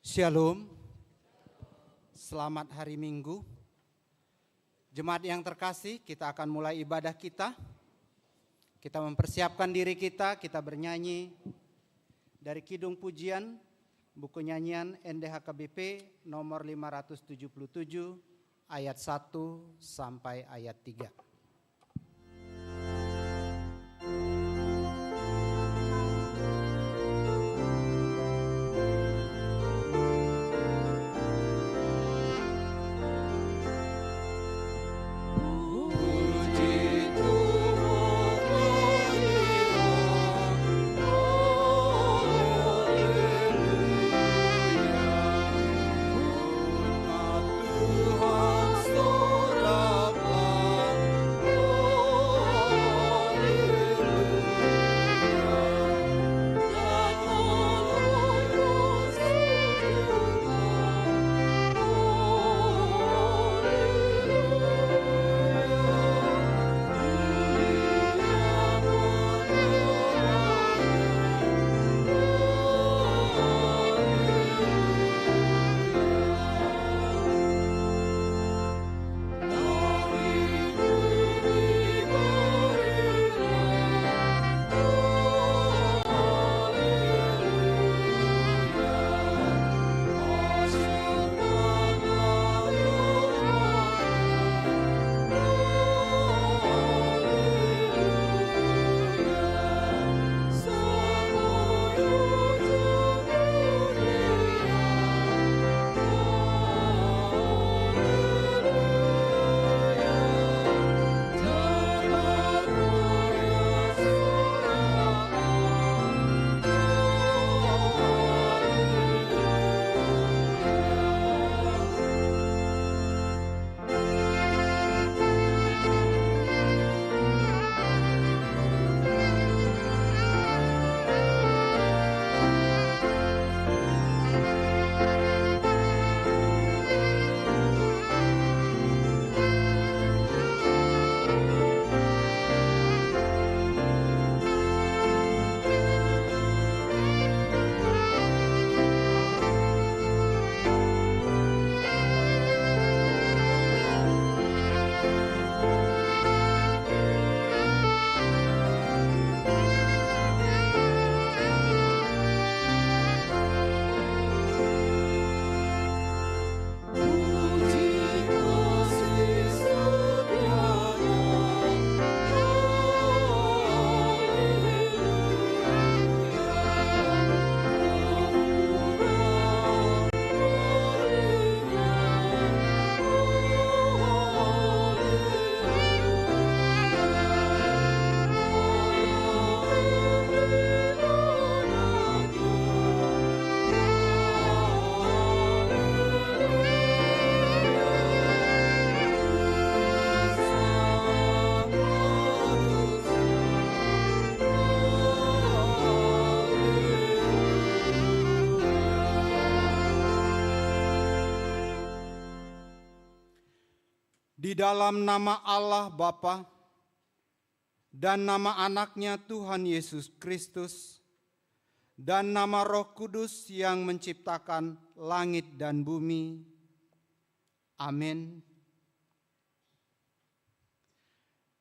Shalom, selamat hari Minggu. Jemaat yang terkasih, kita akan mulai ibadah kita. Kita mempersiapkan diri kita bernyanyi dari Kidung Pujian, buku nyanyian NDHKBP nomor 577, ayat 1 sampai ayat 3. Di dalam nama Allah Bapa dan nama anaknya Tuhan Yesus Kristus dan nama Roh Kudus yang menciptakan langit dan bumi. Amin.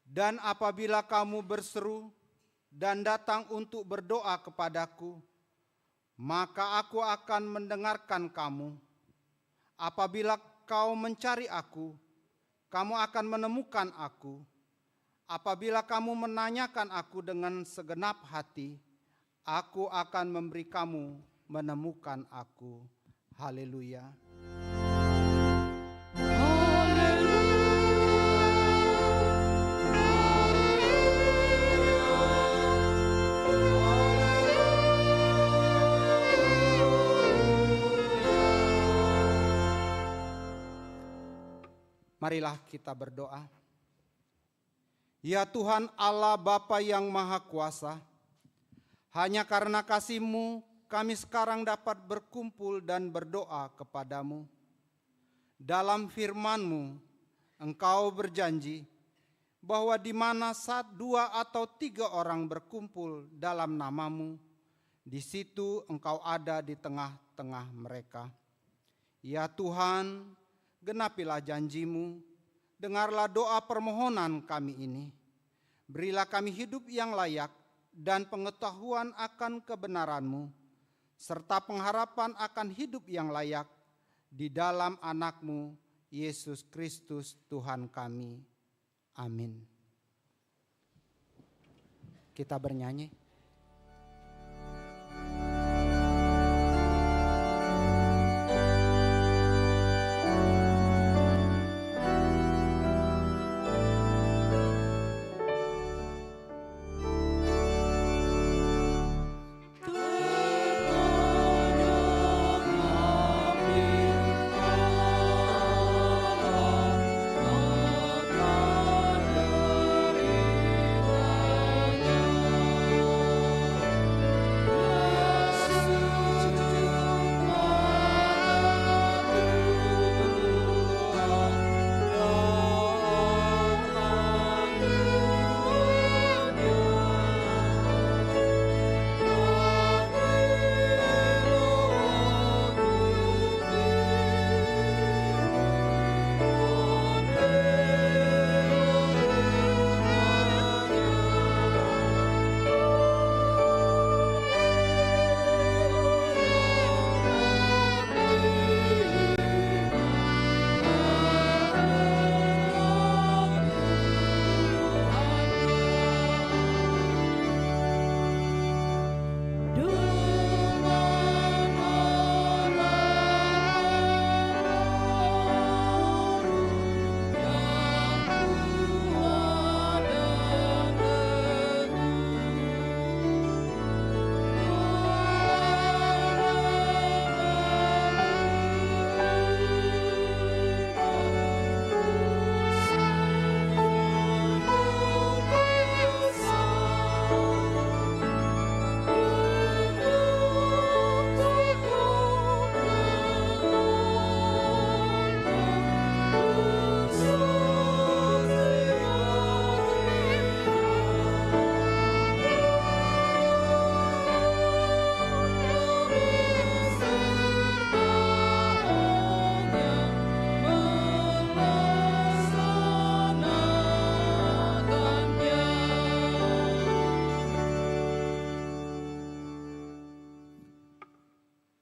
Dan apabila kamu berseru dan datang untuk berdoa kepadaku, maka aku akan mendengarkan kamu. Apabila kau mencari aku, kamu akan menemukan aku. Apabila kamu menanyakan aku dengan segenap hati, aku akan memberi kamu menemukan aku. Haleluya. Marilah kita berdoa. Ya Tuhan Allah Bapa yang Maha Kuasa, hanya karena kasih-Mu kami sekarang dapat berkumpul dan berdoa kepadamu. Dalam firman-Mu, Engkau berjanji bahwa di mana 2 atau 3 orang berkumpul dalam nama-Mu, di situ Engkau ada di tengah tengah-tengah mereka. Ya Tuhan, genapilah janji-Mu, dengarlah doa permohonan kami ini. Berilah kami hidup yang layak dan pengetahuan akan kebenaran-Mu, serta pengharapan akan hidup yang layak di dalam anak-Mu, Yesus Kristus Tuhan kami. Amin. Kita bernyanyi.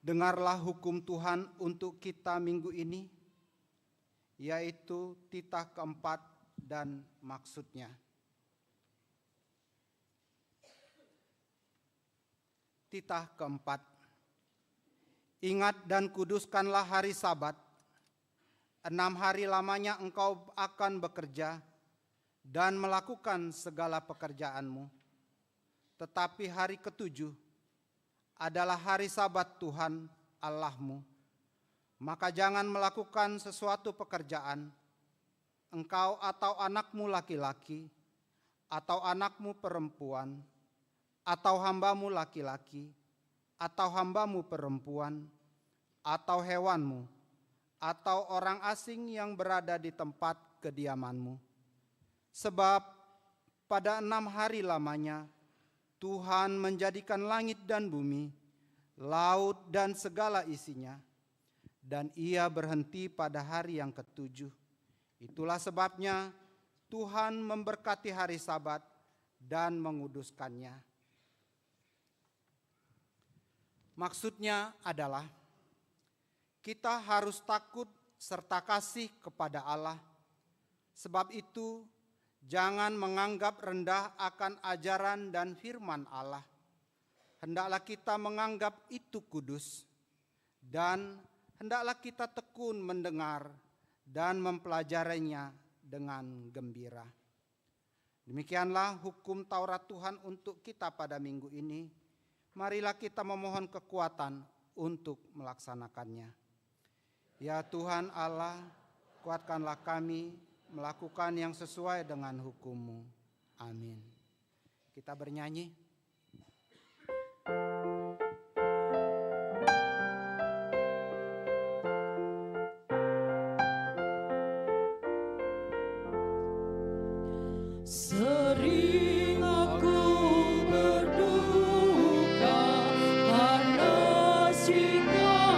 Dengarlah hukum Tuhan untuk kita minggu ini, yaitu titah keempat dan maksudnya. Titah keempat. Ingat dan kuduskanlah hari Sabat. 6 hari lamanya engkau akan bekerja dan melakukan segala pekerjaanmu. Tetapi hari ketujuh adalah hari Sabat Tuhan Allahmu. Maka jangan melakukan sesuatu pekerjaan, engkau atau anakmu laki-laki, atau anakmu perempuan, atau hambamu laki-laki, atau hambamu perempuan, atau hewanmu, atau orang asing yang berada di tempat kediamanmu. Sebab pada 6 hari lamanya Tuhan menjadikan langit dan bumi, laut dan segala isinya, dan Ia berhenti pada hari yang ketujuh. Itulah sebabnya Tuhan memberkati hari Sabat dan menguduskannya. Maksudnya adalah kita harus takut serta kasih kepada Allah. Sebab itu, jangan menganggap rendah akan ajaran dan firman Allah. Hendaklah kita menganggap itu kudus, dan hendaklah kita tekun mendengar dan mempelajarinya dengan gembira. Demikianlah hukum Taurat Tuhan untuk kita pada minggu ini. Marilah kita memohon kekuatan untuk melaksanakannya. Ya Tuhan Allah, kuatkanlah kami melakukan yang sesuai dengan hukum-Mu. Amin. Kita bernyanyi. Sering aku berduka karena sikap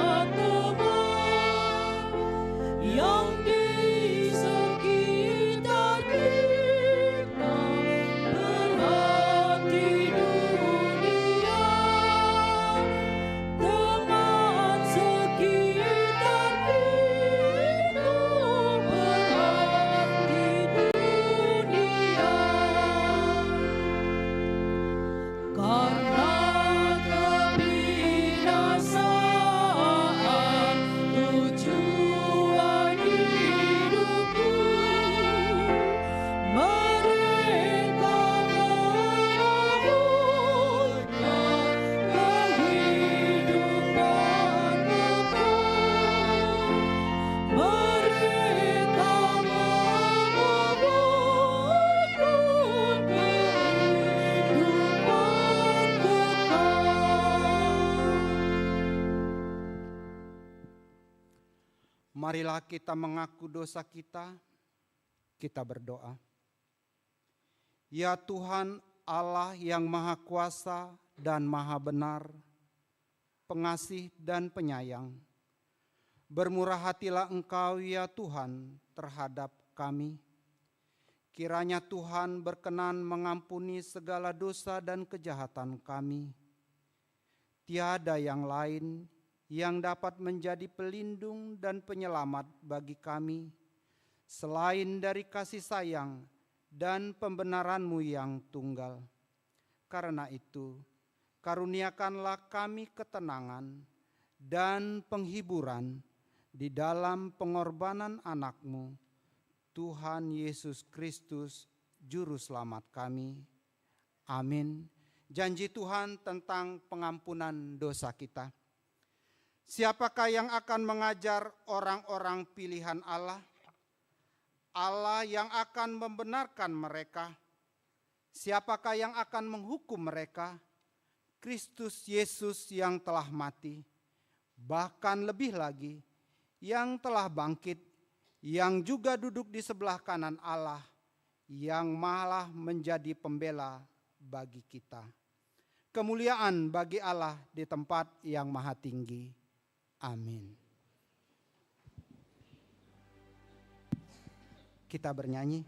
Marilah kita mengaku dosa kita, kita berdoa. Ya Tuhan Allah yang Maha Kuasa dan Maha Benar, pengasih dan penyayang, bermurah hatilah Engkau ya Tuhan terhadap kami. Kiranya Tuhan berkenan mengampuni segala dosa dan kejahatan kami. Tiada yang lain yang dapat menjadi pelindung dan penyelamat bagi kami, selain dari kasih sayang dan pembenaran-Mu yang tunggal. Karena itu, karuniakanlah kami ketenangan dan penghiburan di dalam pengorbanan anak-Mu, Tuhan Yesus Kristus, Juru Selamat kami. Amin. Janji Tuhan tentang pengampunan dosa kita. Siapakah yang akan mengajar orang-orang pilihan Allah? Allah yang akan membenarkan mereka. Siapakah yang akan menghukum mereka? Kristus Yesus yang telah mati, bahkan lebih lagi, yang telah bangkit, yang juga duduk di sebelah kanan Allah, yang malah menjadi pembela bagi kita. Kemuliaan bagi Allah di tempat yang maha tinggi. Amin. Kita bernyanyi.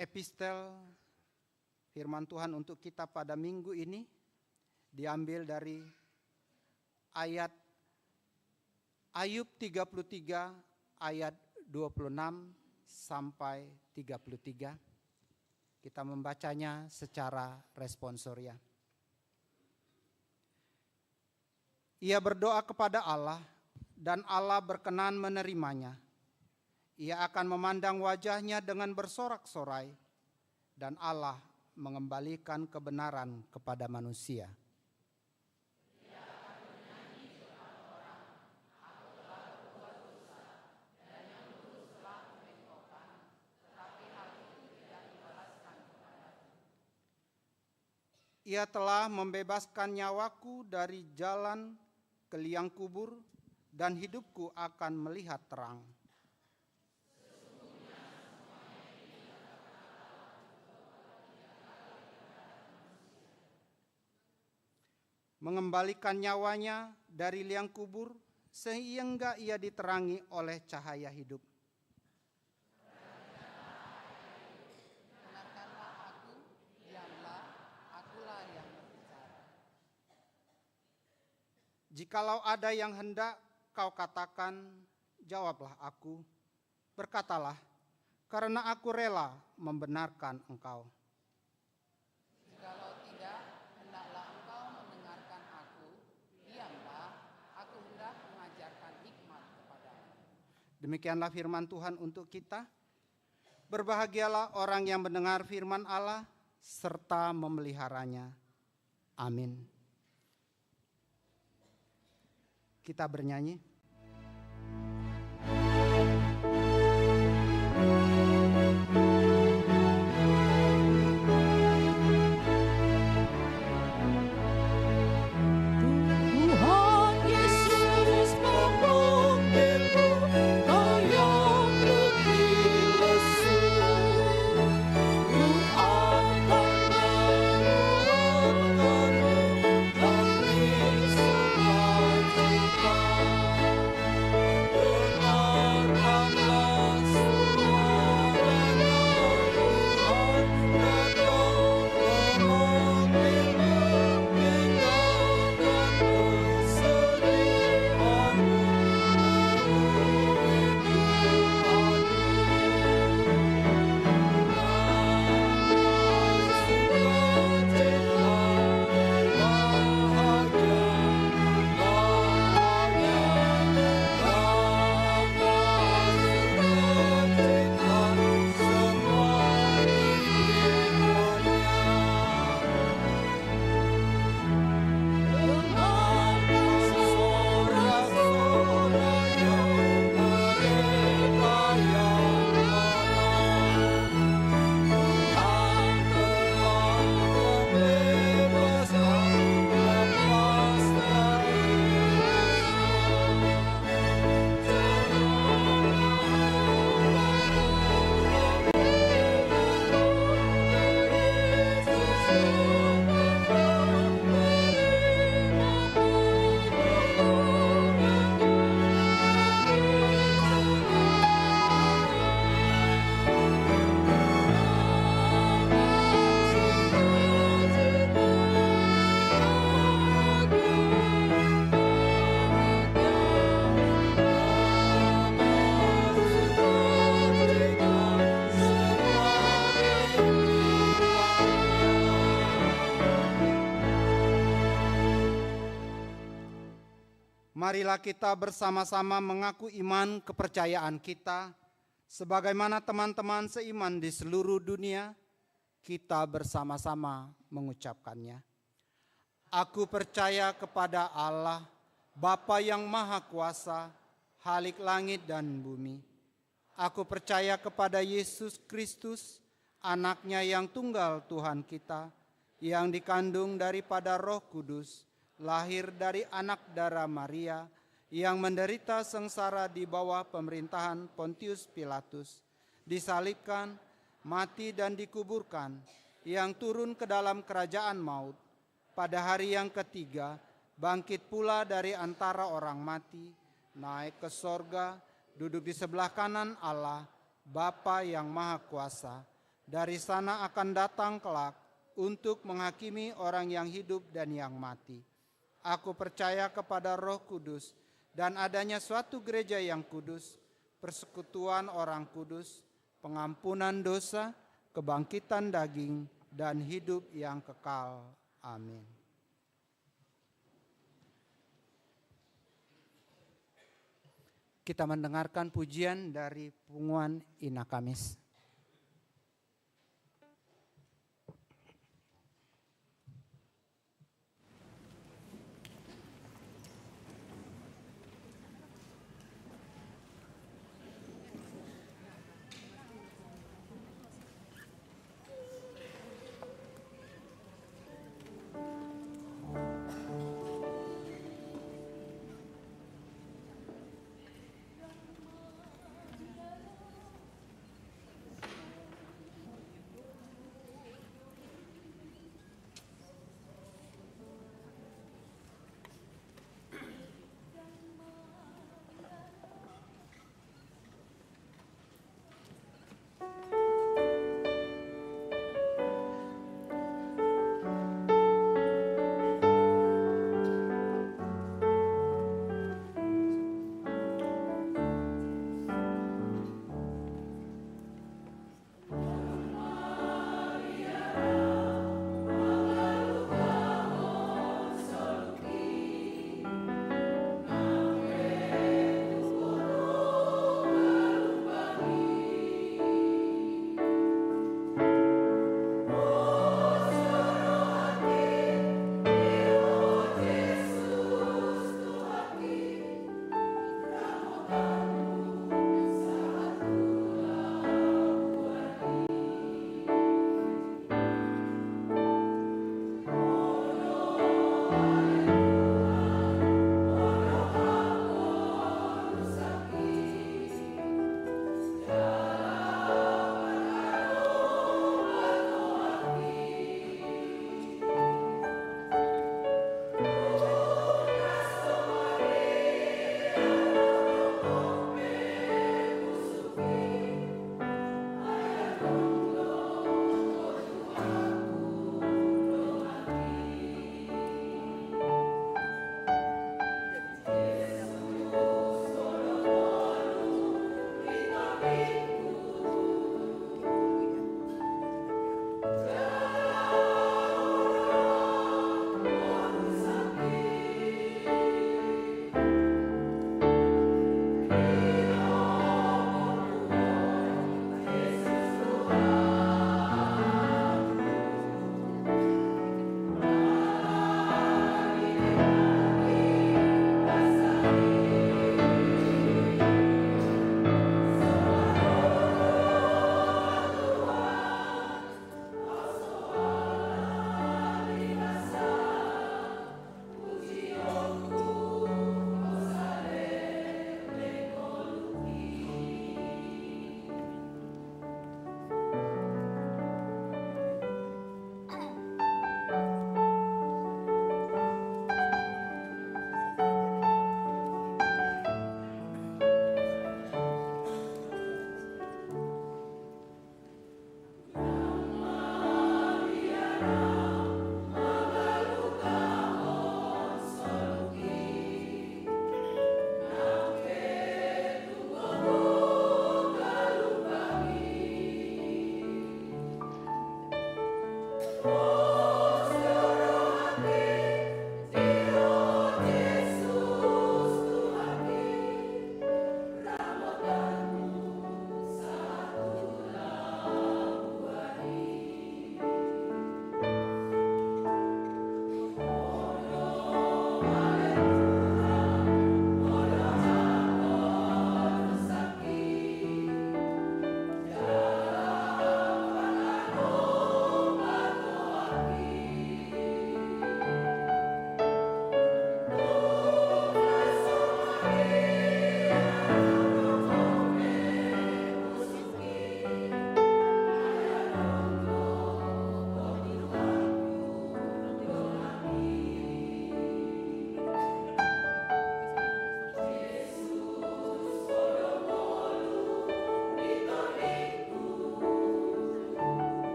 Epistel firman Tuhan untuk kita pada minggu ini diambil dari ayat Ayub 33 ayat 26 sampai 33. Kita membacanya secara responsoria. Ia berdoa kepada Allah dan Allah berkenan menerimanya. Ia akan memandang wajahnya dengan bersorak-sorai dan Allah mengembalikan kebenaran kepada manusia. Ia akan menyanyi surat orang, aku telah berbuat dosa dan yang lurus telah membengkokkan, tetapi hal itu tidak dibalaskan kepadaku. Ia telah membebaskan nyawaku dari jalan ke liang kubur dan hidupku akan melihat terang. Mengembalikan nyawanya dari liang kubur sehingga ia diterangi oleh cahaya hidup. Dengarkanlah aku, diamlah, akulah yang berbicara. Jikalau ada yang hendak kau katakan, jawablah aku, berkatalah, karena aku rela membenarkan engkau. Jikalau tidak, hendaklah engkau mendengarkan aku, diamlah, aku hendak mengajarkan hikmat kepadamu. Demikianlah firman Tuhan untuk kita. Berbahagialah orang yang mendengar firman Allah serta memeliharanya. Amin. Kita bernyanyi. Tuhan Yesus memanggilmu, kau yang lebih lesu. Ku akan menguatkanmu demi sukacita. Dengarkanlah suaranya, Tuhan datang memanggilmu, tinggalkan kesedihanmu, Marilah kita bersama-sama mengaku iman kepercayaan kita, sebagaimana teman-teman seiman di seluruh dunia, kita bersama-sama mengucapkannya. Aku percaya kepada Allah, Bapa yang Maha Kuasa, Khalik langit dan bumi. Aku percaya kepada Yesus Kristus, Anaknya yang tunggal Tuhan kita, yang dikandung daripada Roh Kudus, lahir dari anak darah Maria, yang menderita sengsara di bawah pemerintahan Pontius Pilatus, disalibkan, mati dan dikuburkan, yang turun ke dalam kerajaan maut, pada hari yang ketiga, bangkit pula dari antara orang mati, naik ke sorga, duduk di sebelah kanan Allah, Bapa yang Maha Kuasa. Dari sana akan datang kelak untuk menghakimi orang yang hidup dan yang mati. Aku percaya kepada Roh Kudus dan adanya suatu gereja yang kudus, persekutuan orang kudus, pengampunan dosa, kebangkitan daging, dan hidup yang kekal. Amin. Kita mendengarkan pujian dari Punguan Ina Kamis.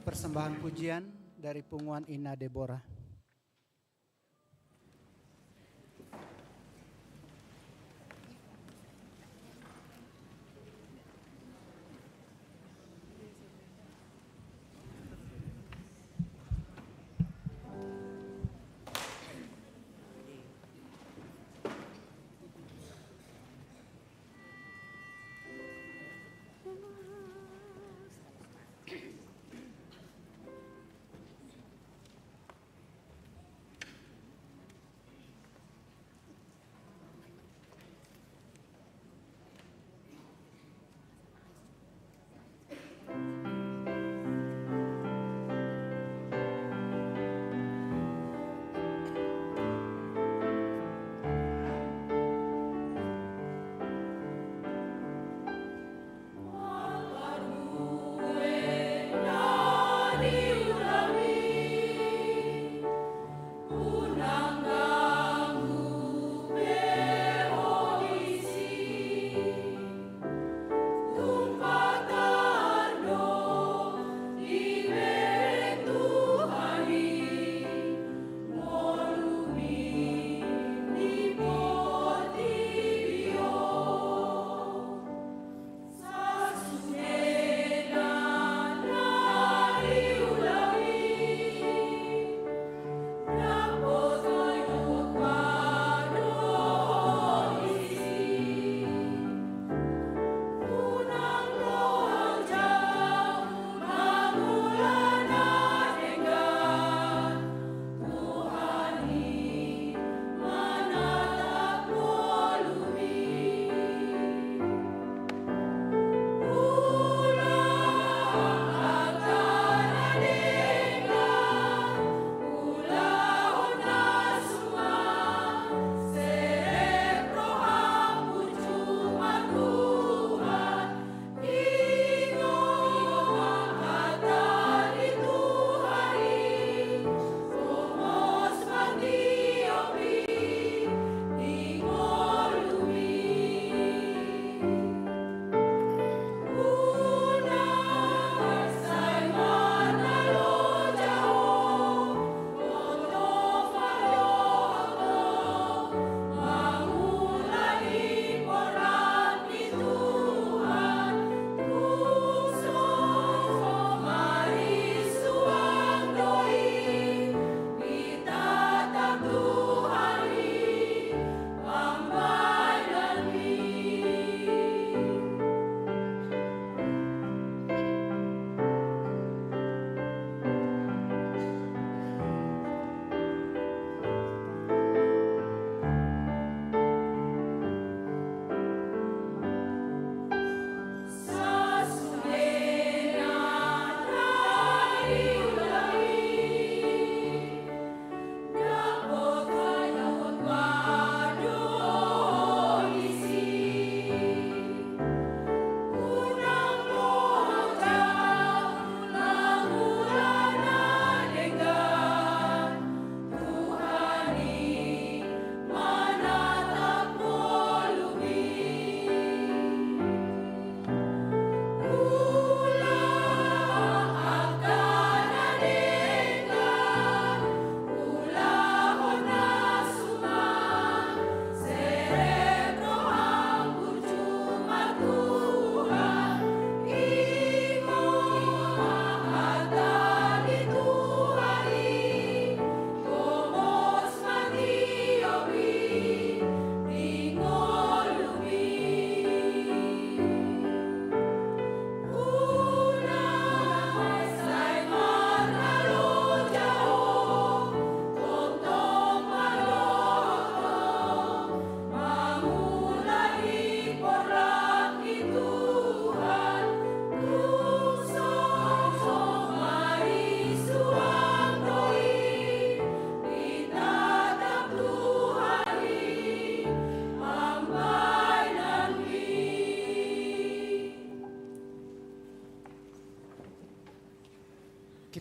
Persembahan pujian dari Punguan Ina Deborah.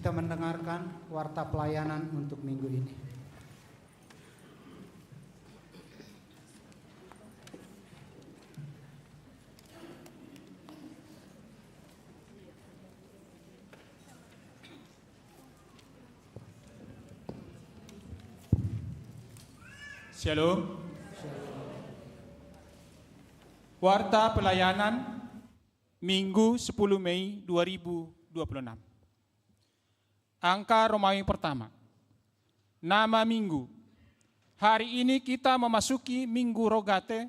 kita mendengarkan warta pelayanan untuk minggu ini. Shalom. Warta pelayanan Minggu 10 Mei 2026. Angka Romawi pertama. Nama minggu. Hari ini kita memasuki Minggu Rogate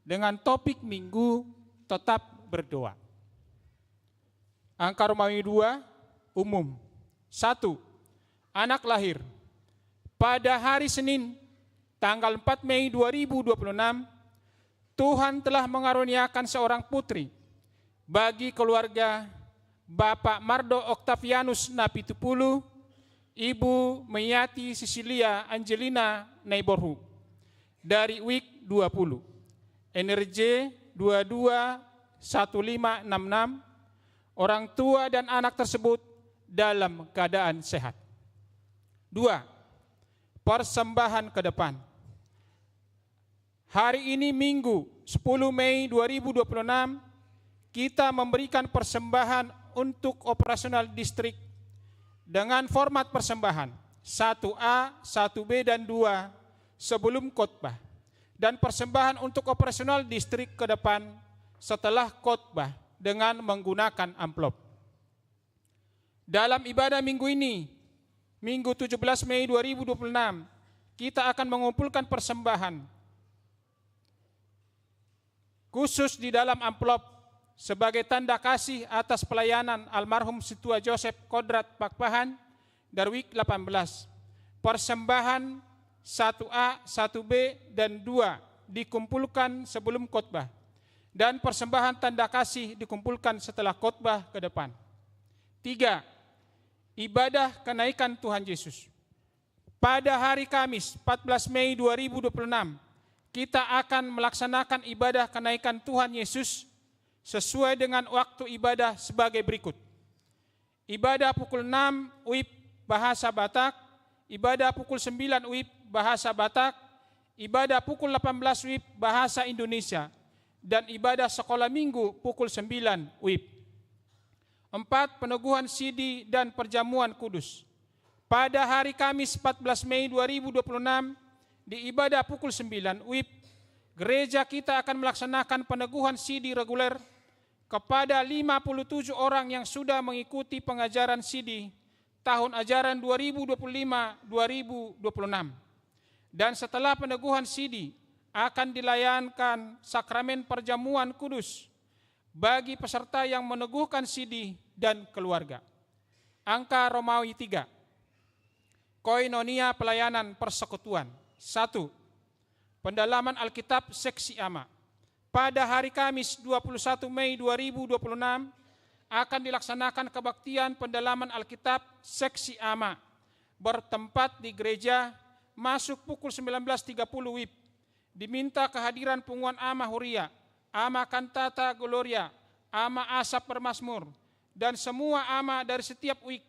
dengan topik minggu tetap berdoa. Angka Romawi 2 umum. 1. Anak lahir. Pada hari Senin tanggal 4 Mei 2026, Tuhan telah mengaruniakan seorang putri bagi keluarga Bapak Mardo Octavianus Napitupulu, Ibu Meyati Cecilia Angelina Neighborhood dari WIK 20, NRJ 221566, orang tua dan anak tersebut dalam keadaan sehat. 2. Persembahan ke depan. Hari ini Minggu 10 Mei 2026, kita memberikan persembahan untuk operasional distrik dengan format persembahan 1A, 1B, dan 2 sebelum khotbah, dan persembahan untuk operasional distrik ke depan setelah khotbah dengan menggunakan amplop. Dalam ibadah minggu ini, Minggu 17 Mei 2026, kita akan mengumpulkan persembahan khusus di dalam amplop sebagai tanda kasih atas pelayanan almarhum Situa Joseph Kodrat Pakpahan dari WIK 18. Persembahan 1A, 1B, dan 2 dikumpulkan sebelum khotbah, dan persembahan tanda kasih dikumpulkan setelah khotbah ke depan. 3. Ibadah kenaikan Tuhan Yesus. Pada hari Kamis 14 Mei 2026, kita akan melaksanakan ibadah kenaikan Tuhan Yesus sesuai dengan waktu ibadah sebagai berikut. Ibadah pukul 6 WIB bahasa Batak, ibadah pukul 9 WIB bahasa Batak, ibadah pukul 18 WIB bahasa Indonesia, dan ibadah sekolah minggu pukul 9 WIB. 4. Peneguhan CD dan perjamuan kudus. Pada hari Kamis 14 Mei 2026, di ibadah pukul 9 WIB, gereja kita akan melaksanakan peneguhan CD reguler kepada 57 orang yang sudah mengikuti pengajaran CD tahun ajaran 2025-2026. Dan setelah peneguhan CD, akan dilayankan sakramen perjamuan kudus bagi peserta yang meneguhkan CD dan keluarga. Angka Romawi 3. Koinonia pelayanan persekutuan. 1. Pendalaman Alkitab seksi AMA. Pada hari Kamis 21 Mei 2026 akan dilaksanakan kebaktian pendalaman Alkitab seksi AMA bertempat di gereja, masuk pukul 19.30 WIB. Diminta kehadiran pengumuman AMA Huria, AMA Kantata Gloria, AMA Asap Permasmur, dan semua AMA dari setiap WIK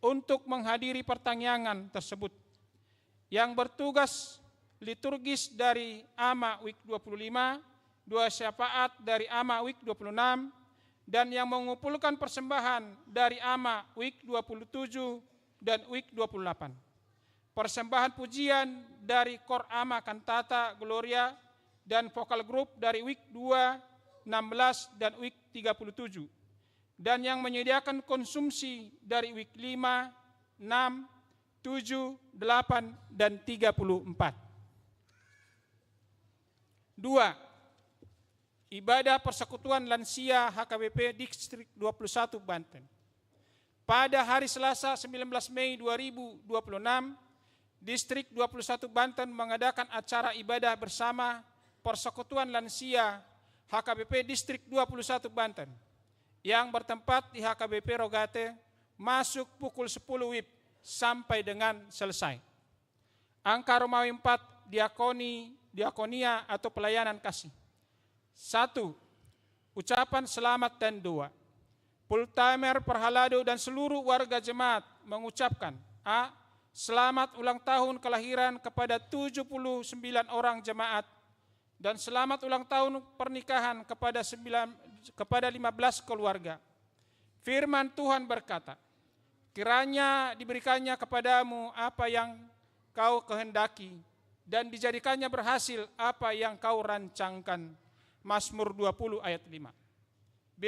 untuk menghadiri pertanyaan tersebut. Yang bertugas liturgis dari AMA WIK 25, 2 syafaat dari AMA WIK 26, dan yang mengumpulkan persembahan dari AMA WIK 27 dan WIK 28. Persembahan pujian dari Kor AMA Kantata Gloria dan vokal grup dari WIK 2, 16, dan WIK 37. Dan yang menyediakan konsumsi dari WIK 5, 6, 7, 8, dan 34. 2. Ibadah persekutuan lansia HKBP Distrik 21 Banten. Pada hari Selasa 19 Mei 2026, Distrik 21 Banten mengadakan acara ibadah bersama persekutuan lansia HKBP Distrik 21 Banten yang bertempat di HKBP Rogate, masuk pukul 10 WIB sampai dengan selesai. Angka Romawi 4, diakonia atau pelayanan kasih. 1. Ucapan selamat dan doa. Full-timer Perhalado dan seluruh warga jemaat mengucapkan A. Selamat ulang tahun kelahiran kepada 79 orang jemaat dan selamat ulang tahun pernikahan kepada 15 keluarga. Firman Tuhan berkata, kiranya diberikannya kepadamu apa yang kau kehendaki dan dijadikannya berhasil apa yang kau rancangkan. Mazmur 20 ayat 5. B.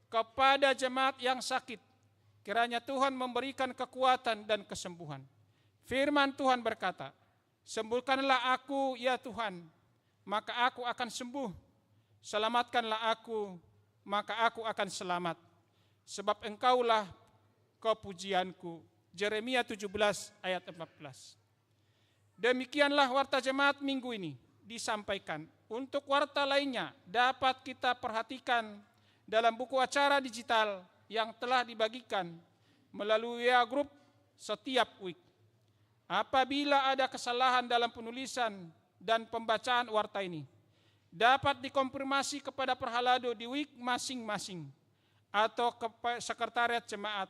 Kepada jemaat yang sakit, kiranya Tuhan memberikan kekuatan dan kesembuhan. Firman Tuhan berkata, sembuhkanlah aku ya Tuhan, maka aku akan sembuh. Selamatkanlah aku, maka aku akan selamat. Sebab engkaulah kepujianku. Yeremia 17 ayat 14. Demikianlah warta jemaat minggu ini disampaikan. Untuk warta lainnya dapat kita perhatikan dalam buku acara digital yang telah dibagikan melalui grup setiap week. Apabila ada kesalahan dalam penulisan dan pembacaan warta ini, dapat dikonfirmasi kepada Perhalado di week masing-masing atau ke sekretariat jemaat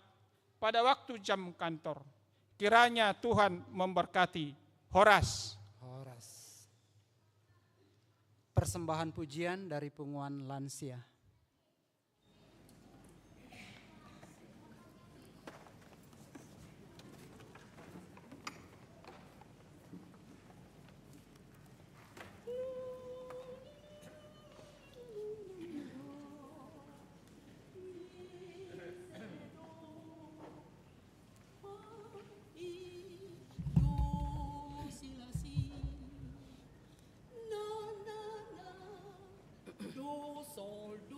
pada waktu jam kantor. Kiranya Tuhan memberkati. Horas. Persembahan pujian dari Punguan Lansia. Do, sol, do,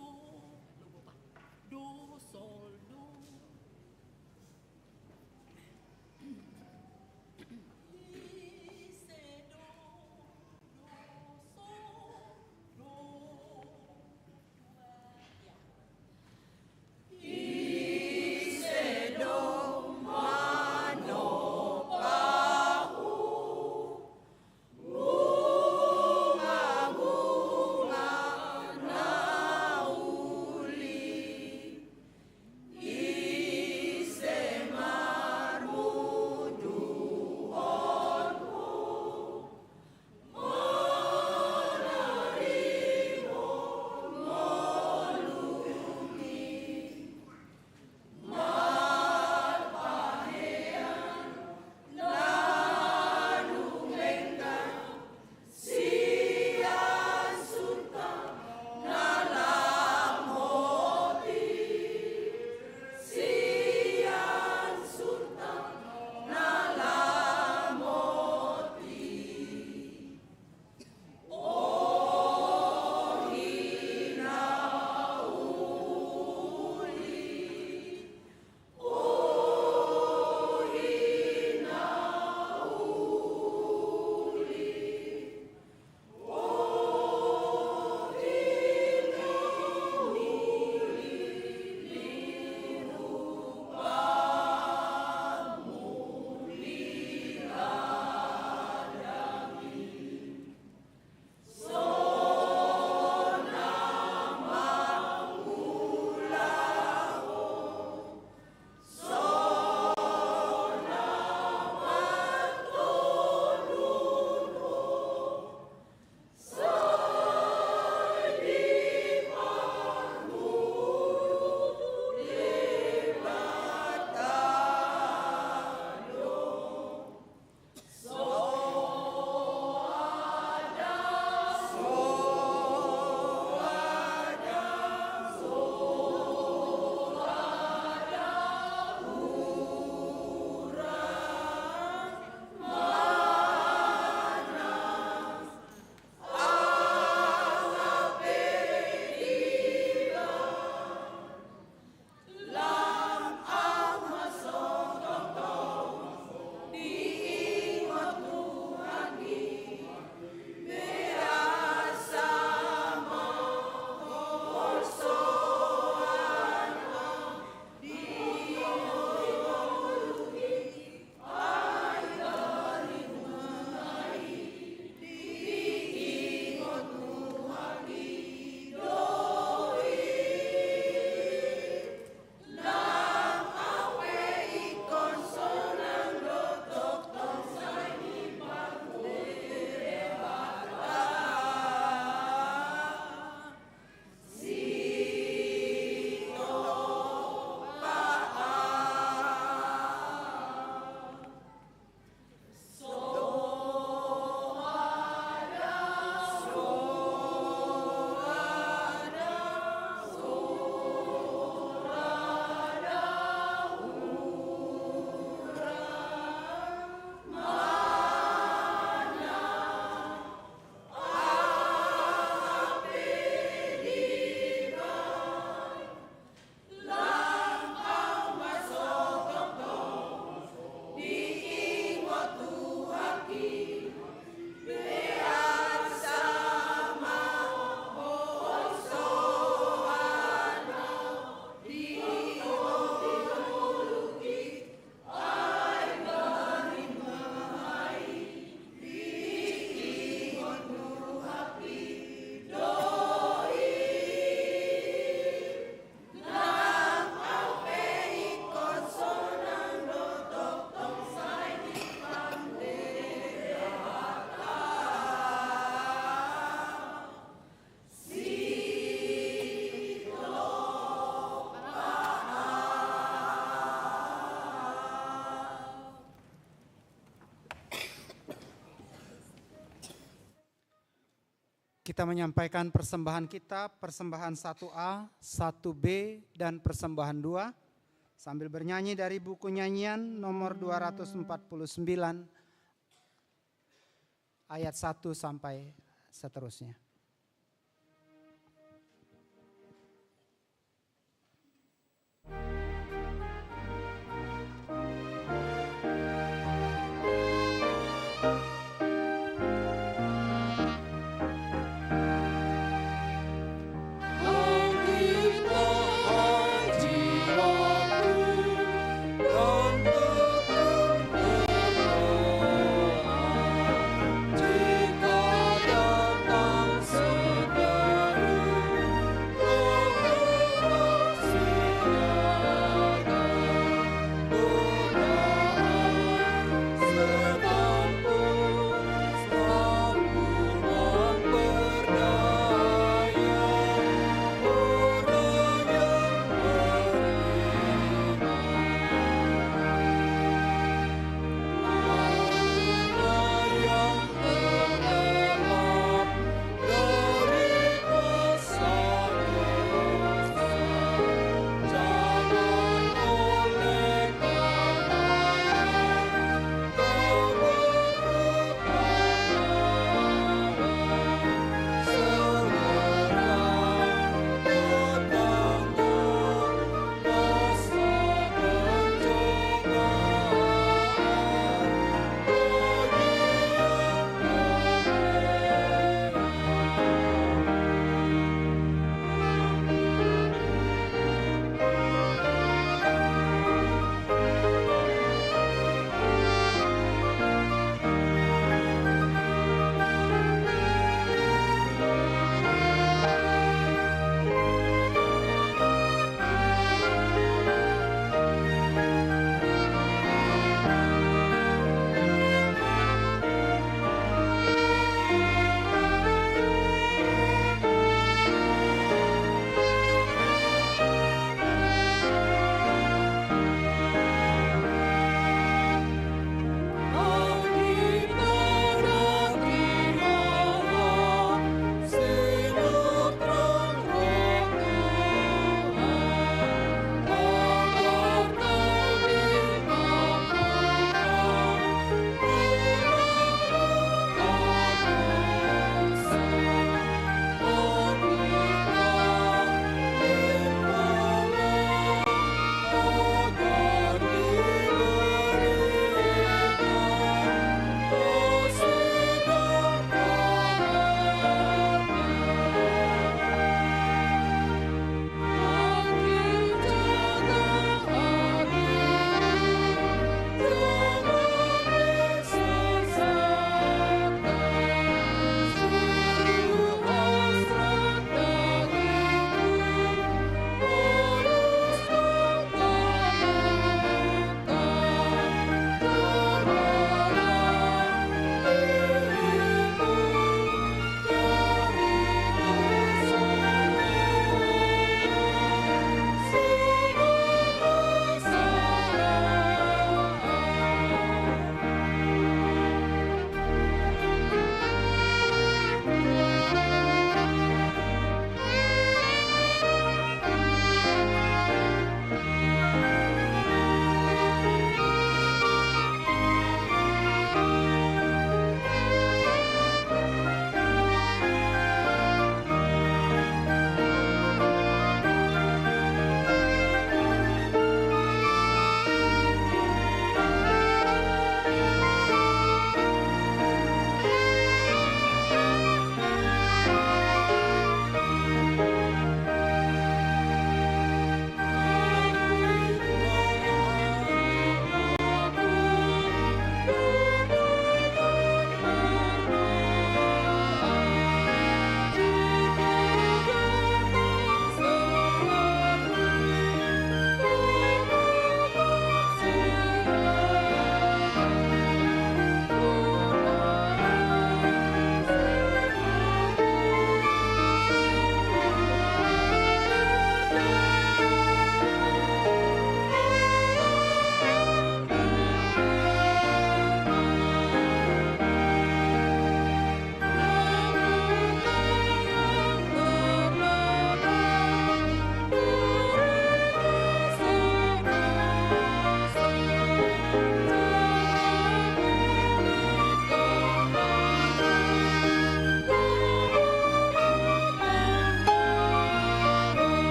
kita menyampaikan persembahan kita, persembahan 1A, 1B, dan persembahan 2, sambil bernyanyi dari buku nyanyian nomor 249, ayat 1 sampai seterusnya. Jika datang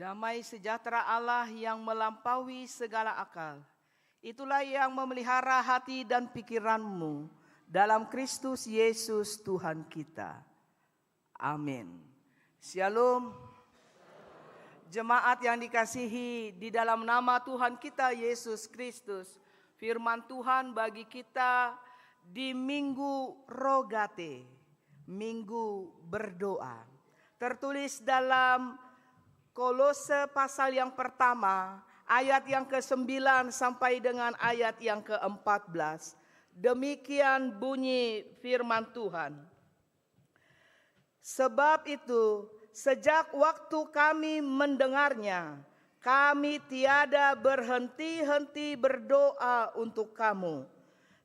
Damai sejahtera Allah yang melampaui segala akal, itulah yang memelihara hati dan pikiranmu dalam Kristus Yesus Tuhan kita. Amin. Shalom. Jemaat yang dikasihi di dalam nama Tuhan kita Yesus Kristus, firman Tuhan bagi kita di Minggu Rogate, Minggu berdoa. Tertulis dalam Kolose pasal yang pertama, ayat yang ke-9 sampai dengan ayat yang ke-14. Demikian bunyi firman Tuhan. Sebab itu, sejak waktu kami mendengarnya, kami tiada berhenti-henti berdoa untuk kamu.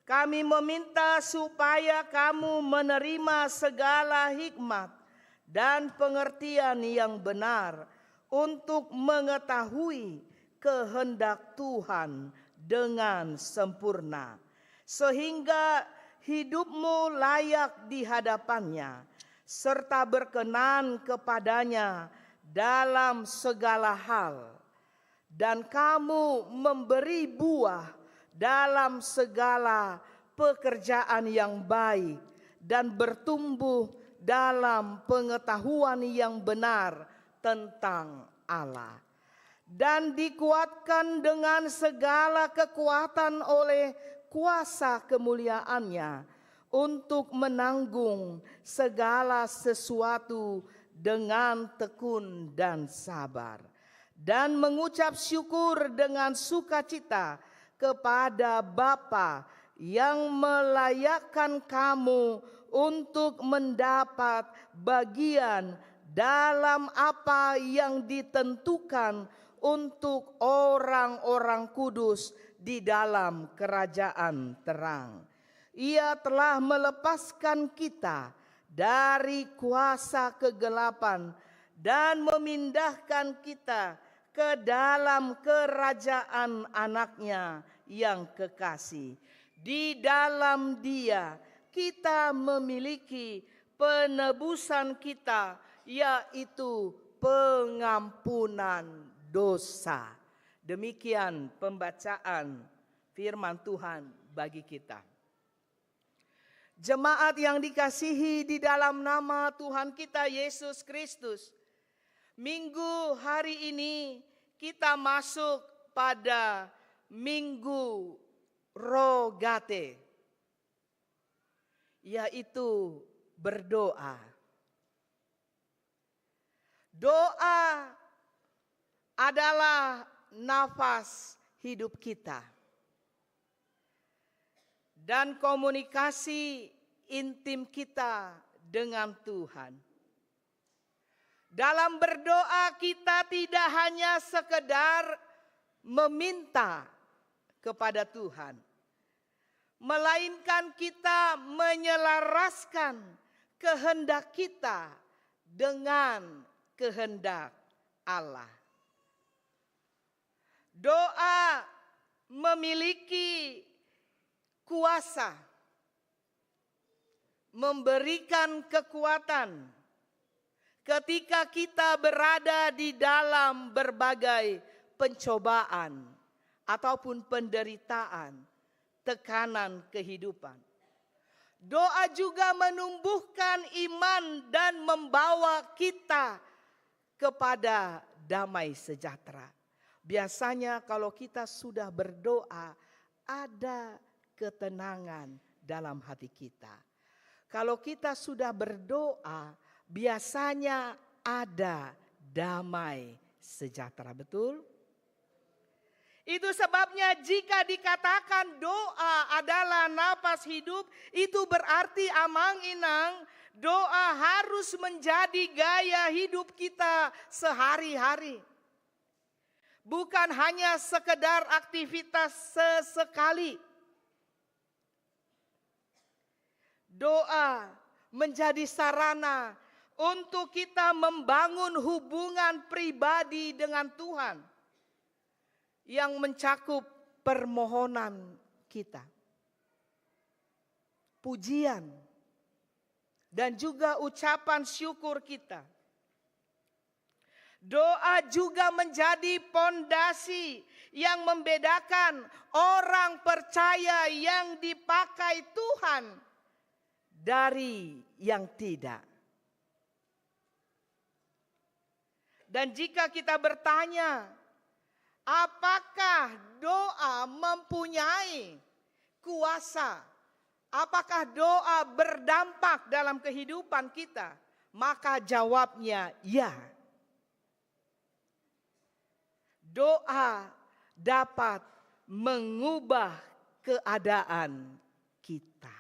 Kami meminta supaya kamu menerima segala hikmat dan pengertian yang benar untuk mengetahui kehendak Tuhan dengan sempurna, sehingga hidupmu layak di hadapannya, serta berkenan kepadanya dalam segala hal, dan kamu memberi buah dalam segala pekerjaan yang baik, dan bertumbuh dalam pengetahuan yang benar tentang Allah, dan dikuatkan dengan segala kekuatan oleh kuasa kemuliaannya untuk menanggung segala sesuatu dengan tekun dan sabar, dan mengucap syukur dengan sukacita kepada Bapa yang melayakkan kamu untuk mendapat bagian dalam apa yang ditentukan untuk orang-orang kudus di dalam kerajaan terang. Ia telah melepaskan kita dari kuasa kegelapan dan memindahkan kita ke dalam kerajaan anaknya yang kekasih. Di dalam Dia kita memiliki penebusan kita, yaitu pengampunan dosa. Demikian pembacaan firman Tuhan bagi kita. Jemaat yang dikasihi di dalam nama Tuhan kita Yesus Kristus, minggu hari ini kita masuk pada Minggu Rogate, yaitu berdoa. Doa adalah nafas hidup kita dan komunikasi intim kita dengan Tuhan. Dalam berdoa kita tidak hanya sekedar meminta kepada Tuhan, melainkan kita menyelaraskan kehendak kita dengan kehendak Allah. Doa memiliki kuasa, memberikan kekuatan ketika kita berada di dalam berbagai pencobaan ataupun penderitaan, tekanan kehidupan. Doa juga menumbuhkan iman dan membawa kita kepada damai sejahtera. Biasanya kalau kita sudah berdoa, ada ketenangan dalam hati kita. Kalau kita sudah berdoa, biasanya ada damai sejahtera, betul? Itu sebabnya jika dikatakan doa adalah napas hidup, itu berarti amang-inang doa harus menjadi gaya hidup kita sehari-hari. Bukan hanya sekedar aktivitas sesekali. Doa menjadi sarana untuk kita membangun hubungan pribadi dengan Tuhan yang mencakup permohonan kita, pujian, dan juga ucapan syukur kita. Doa juga menjadi pondasi yang membedakan orang percaya yang dipakai Tuhan dari yang tidak. Dan jika kita bertanya, apakah doa mempunyai kuasa? Apakah doa berdampak dalam kehidupan kita? Maka jawabnya ya. Doa dapat mengubah keadaan kita.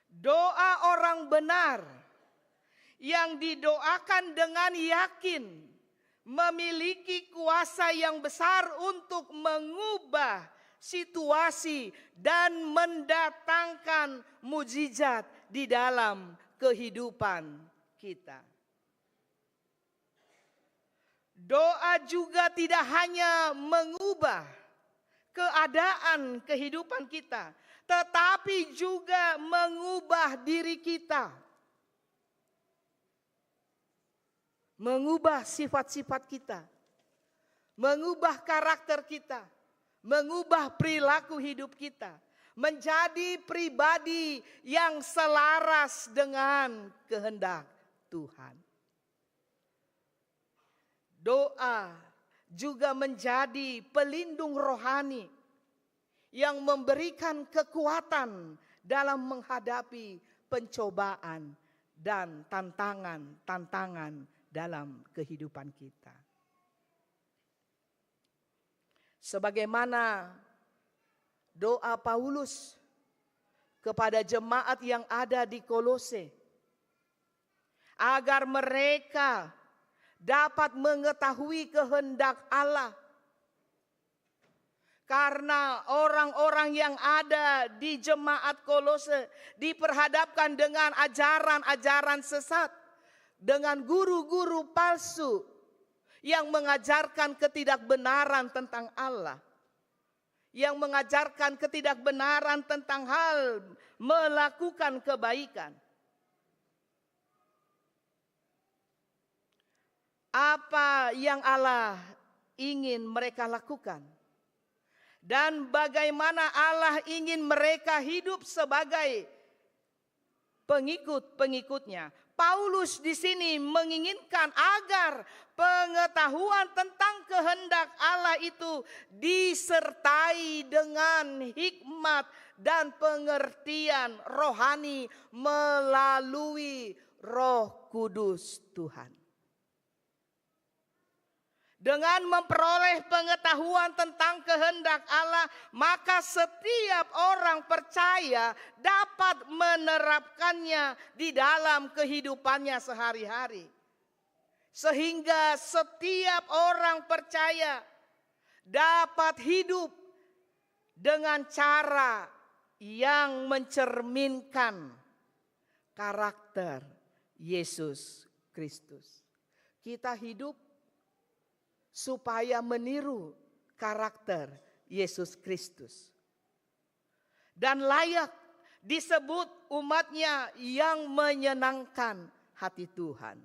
Doa orang benar yang didoakan dengan yakin memiliki kuasa yang besar untuk mengubah situasi dan mendatangkan mujizat di dalam kehidupan kita. Doa juga tidak hanya mengubah keadaan kehidupan kita, tetapi juga mengubah diri kita. Mengubah sifat-sifat kita, mengubah karakter kita, mengubah perilaku hidup kita, menjadi pribadi yang selaras dengan kehendak Tuhan. Doa juga menjadi pelindung rohani yang memberikan kekuatan dalam menghadapi pencobaan dan tantangan-tantangan dalam kehidupan kita. Sebagaimana doa Paulus kepada jemaat yang ada di Kolose, agar mereka dapat mengetahui kehendak Allah. Karena orang-orang yang ada di jemaat Kolose diperhadapkan dengan ajaran-ajaran sesat, dengan guru-guru palsu yang mengajarkan ketidakbenaran tentang Allah, yang mengajarkan ketidakbenaran tentang hal melakukan kebaikan. Apa yang Allah ingin mereka lakukan? Dan bagaimana Allah ingin mereka hidup sebagai pengikut-pengikutnya. Paulus di sini menginginkan agar pengetahuan tentang kehendak Allah itu disertai dengan hikmat dan pengertian rohani melalui Roh Kudus Tuhan. Dengan memperoleh pengetahuan tentang kehendak Allah, maka setiap orang percaya dapat menerapkannya di dalam kehidupannya sehari-hari. Sehingga setiap orang percaya dapat hidup dengan cara yang mencerminkan karakter Yesus Kristus. Kita hidup supaya meniru karakter Yesus Kristus. Dan layak disebut umatnya yang menyenangkan hati Tuhan.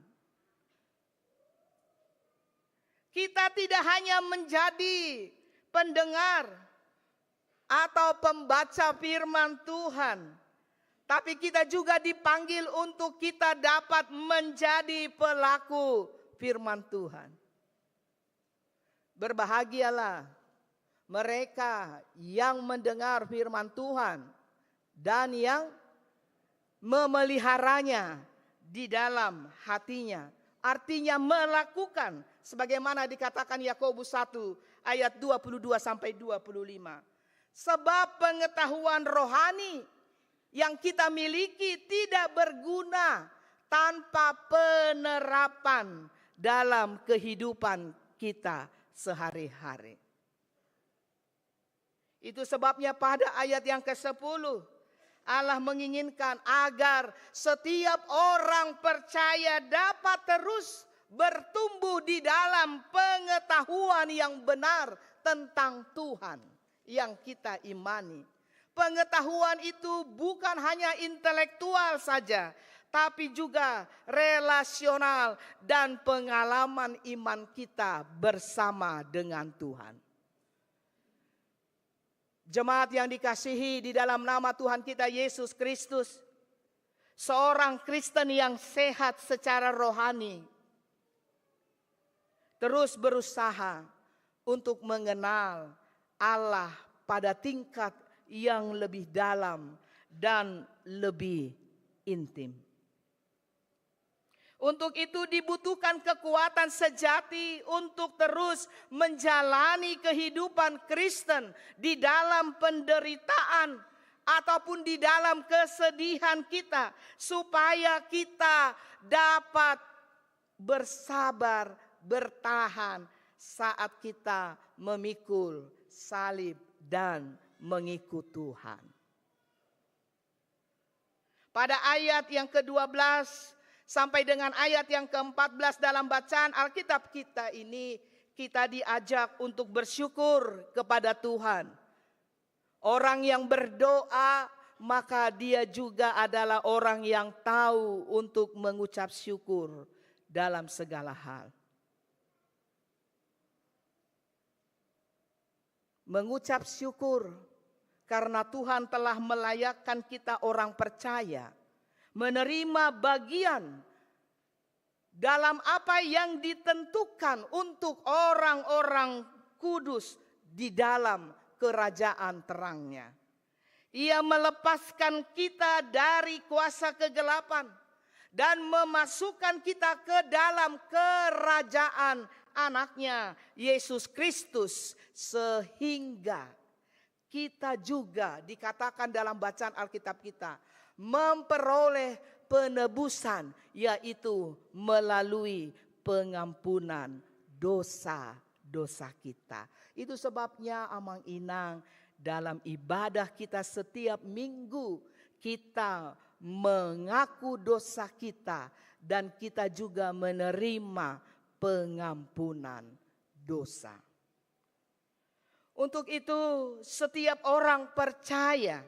Kita tidak hanya menjadi pendengar atau pembaca firman Tuhan, tapi kita juga dipanggil untuk kita dapat menjadi pelaku firman Tuhan. Berbahagialah mereka yang mendengar firman Tuhan dan yang memeliharanya di dalam hatinya. Artinya melakukan sebagaimana dikatakan Yakobus 1 ayat 22 sampai 25. Sebab pengetahuan rohani yang kita miliki tidak berguna tanpa penerapan dalam kehidupan kita sehari-hari. Itu sebabnya pada ayat yang ke-10 Allah menginginkan agar setiap orang percaya dapat terus bertumbuh di dalam pengetahuan yang benar tentang Tuhan yang kita imani. Pengetahuan itu bukan hanya intelektual saja, tapi juga relasional dan pengalaman iman kita bersama dengan Tuhan. Jemaat yang dikasihi di dalam nama Tuhan kita Yesus Kristus, seorang Kristen yang sehat secara rohani terus berusaha untuk mengenal Allah pada tingkat yang lebih dalam dan lebih intim. Untuk itu dibutuhkan kekuatan sejati untuk terus menjalani kehidupan Kristen di dalam penderitaan ataupun di dalam kesedihan kita, supaya kita dapat bersabar, bertahan saat kita memikul salib dan mengikut Tuhan. Pada ayat yang ke-12 sampai dengan ayat yang ke-14 dalam bacaan Alkitab kita ini, kita diajak untuk bersyukur kepada Tuhan. Orang yang berdoa, maka dia juga adalah orang yang tahu untuk mengucap syukur dalam segala hal. Mengucap syukur karena Tuhan telah melayakkan kita orang percaya menerima bagian dalam apa yang ditentukan untuk orang-orang kudus di dalam kerajaan terangnya. Ia melepaskan kita dari kuasa kegelapan dan memasukkan kita ke dalam kerajaan anaknya Yesus Kristus, sehingga kita juga dikatakan dalam bacaan Alkitab kita memperoleh penebusan, yaitu melalui pengampunan dosa-dosa kita. Itu sebabnya Amang Inang dalam ibadah kita setiap minggu kita mengaku dosa kita dan kita juga menerima pengampunan dosa. Untuk itu setiap orang percaya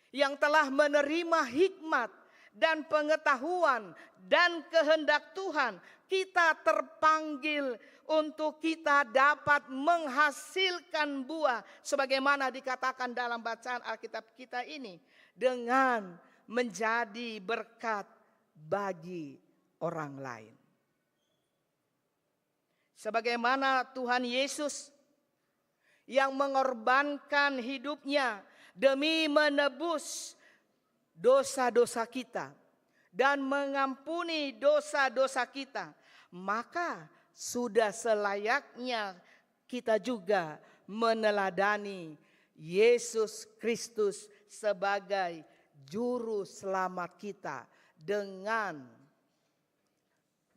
yang telah menerima hikmat dan pengetahuan dan kehendak Tuhan, kita terpanggil untuk kita dapat menghasilkan buah sebagaimana dikatakan dalam bacaan Alkitab kita ini, dengan menjadi berkat bagi orang lain. Sebagaimana Tuhan Yesus yang mengorbankan hidupnya demi menebus dosa-dosa kita dan mengampuni dosa-dosa kita, maka sudah selayaknya kita juga meneladani Yesus Kristus sebagai juru selamat kita dengan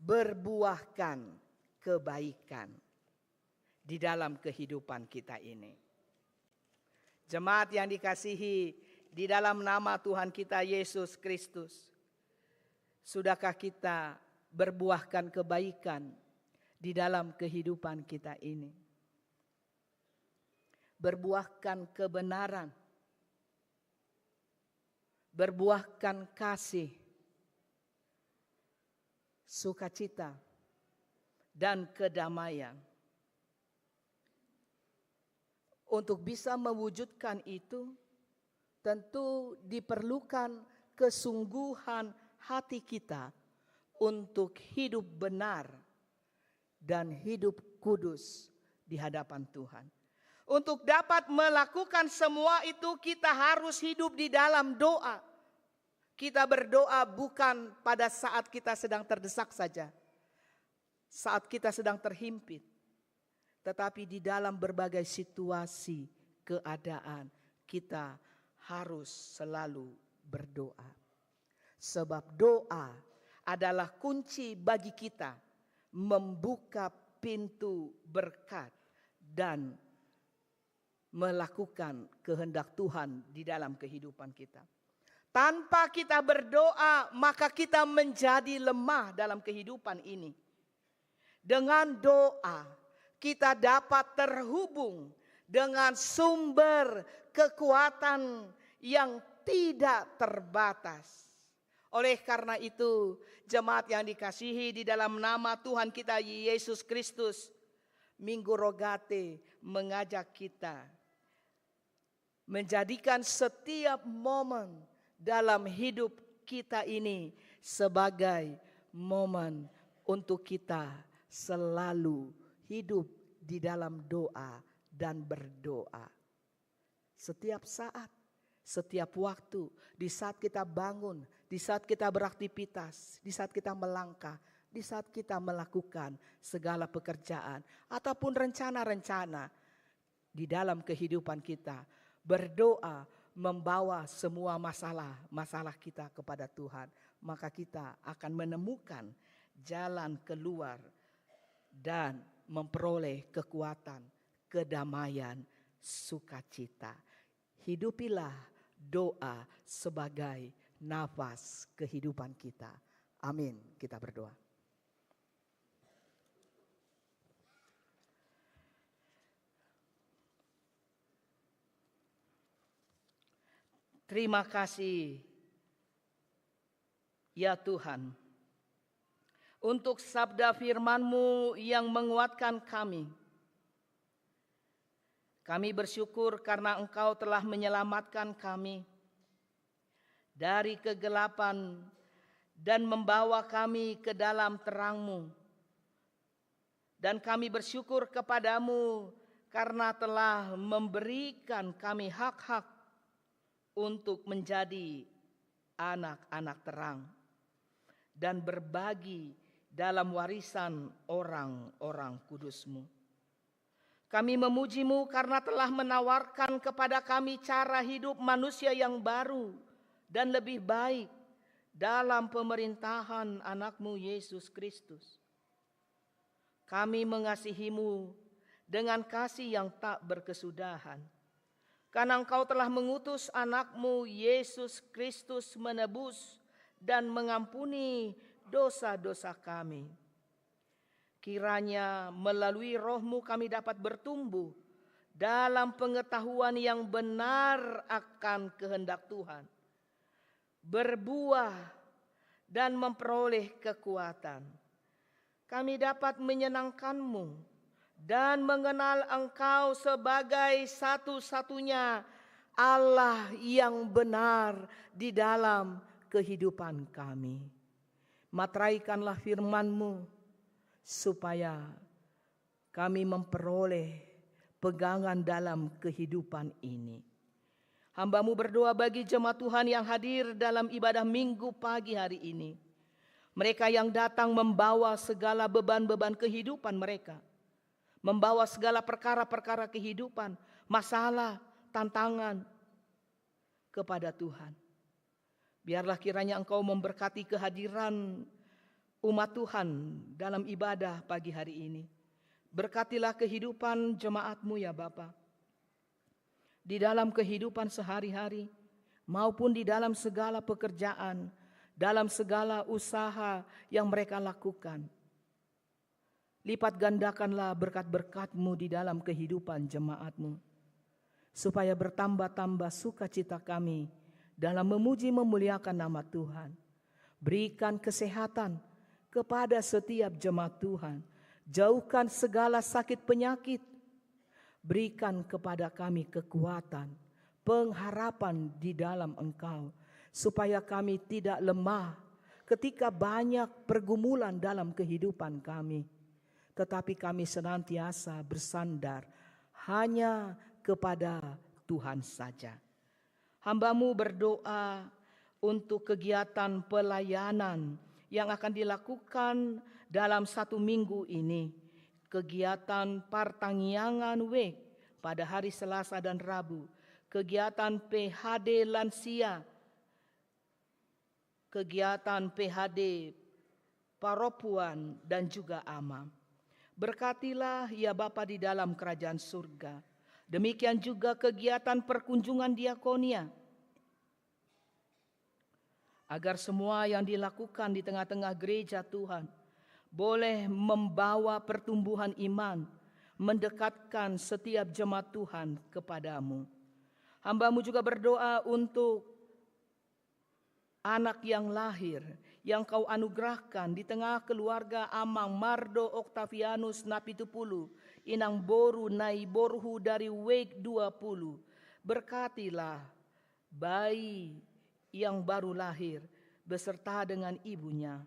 berbuahkan kebaikan di dalam kehidupan kita ini. Jemaat yang dikasihi di dalam nama Tuhan kita Yesus Kristus, sudahkah kita berbuahkan kebaikan di dalam kehidupan kita ini? Berbuahkan kebenaran, berbuahkan kasih, sukacita, dan kedamaian. Untuk bisa mewujudkan itu, tentu diperlukan kesungguhan hati kita untuk hidup benar dan hidup kudus di hadapan Tuhan. Untuk dapat melakukan semua itu, kita harus hidup di dalam doa. Kita berdoa bukan pada saat kita sedang terdesak saja, saat kita sedang terhimpit, tetapi di dalam berbagai situasi, keadaan, kita harus selalu berdoa. Sebab doa adalah kunci bagi kita membuka pintu berkat dan melakukan kehendak Tuhan di dalam kehidupan kita. Tanpa kita berdoa, maka kita menjadi lemah dalam kehidupan ini. Dengan doa, kita dapat terhubung dengan sumber kekuatan yang tidak terbatas. Oleh karena itu, jemaat yang dikasihi di dalam nama Tuhan kita Yesus Kristus, Minggu Rogate mengajak kita menjadikan setiap momen dalam hidup kita ini sebagai momen untuk kita selalu hidup di dalam doa dan berdoa. Setiap saat, setiap waktu, di saat kita bangun, di saat kita beraktivitas, di saat kita melangkah, di saat kita melakukan segala pekerjaan ataupun rencana-rencana di dalam kehidupan kita, berdoa membawa semua masalah kita kepada Tuhan, maka kita akan menemukan jalan keluar dan memperoleh kekuatan, kedamaian, sukacita. Hidupilah doa sebagai nafas kehidupan kita. Amin. Kita berdoa. Terima kasih ya Tuhan untuk sabda firman-Mu yang menguatkan kami. Kami bersyukur karena Engkau telah menyelamatkan kami dari kegelapan dan membawa kami ke dalam terang-Mu. Dan kami bersyukur kepadamu karena telah memberikan kami hak-hak untuk menjadi anak-anak terang dan berbagi dalam warisan orang-orang kudus-Mu. Kami memuji-Mu karena telah menawarkan kepada kami cara hidup manusia yang baru dan lebih baik dalam pemerintahan anak-Mu Yesus Kristus. Kami mengasihi-Mu dengan kasih yang tak berkesudahan, karena Engkau telah mengutus anak-Mu Yesus Kristus menebus dan mengampuni dosa-dosa kami. Kiranya melalui Roh-Mu kami dapat bertumbuh dalam pengetahuan yang benar akan kehendak Tuhan, berbuah dan memperoleh kekuatan. Kami dapat menyenangkan-Mu dan mengenal Engkau sebagai satu-satunya Allah yang benar di dalam kehidupan kami. Materaikanlah firman-Mu supaya kami memperoleh pegangan dalam kehidupan ini. Hamba-Mu berdoa bagi jemaat Tuhan yang hadir dalam ibadah minggu pagi hari ini. Mereka yang datang membawa segala beban-beban kehidupan mereka, membawa segala perkara-perkara kehidupan, masalah, tantangan kepada Tuhan. Biarlah kiranya Engkau memberkati kehadiran umat Tuhan dalam ibadah pagi hari ini. Berkatilah kehidupan jemaat-Mu ya Bapa, di dalam kehidupan sehari-hari maupun di dalam segala pekerjaan, dalam segala usaha yang mereka lakukan. Lipat gandakanlah berkat-berkat-Mu di dalam kehidupan jemaat-Mu, supaya bertambah-tambah sukacita kami dalam memuji memuliakan nama Tuhan. Berikan kesehatan kepada setiap jemaat Tuhan. Jauhkan segala sakit penyakit. Berikan kepada kami kekuatan, pengharapan di dalam Engkau, supaya kami tidak lemah ketika banyak pergumulan dalam kehidupan kami, tetapi kami senantiasa bersandar hanya kepada Tuhan saja. Hamba-Mu berdoa untuk kegiatan pelayanan yang akan dilakukan dalam 1 minggu ini. Kegiatan Partangiangan Week pada hari Selasa dan Rabu. Kegiatan PHD Lansia. Kegiatan PHD Paropuan dan juga Ama. Berkatilah ya Bapa di dalam kerajaan surga. Demikian juga kegiatan perkunjungan diakonia, agar semua yang dilakukan di tengah-tengah gereja Tuhan boleh membawa pertumbuhan iman, mendekatkan setiap jemaat Tuhan kepadamu. Hamba-Mu juga berdoa untuk anak yang lahir, yang kau anugerahkan di tengah keluarga Amang Mardo Octavianus Napitupulu, inang boru nai borhu dari Wake 20. Berkatilah bayi yang baru lahir beserta dengan ibunya.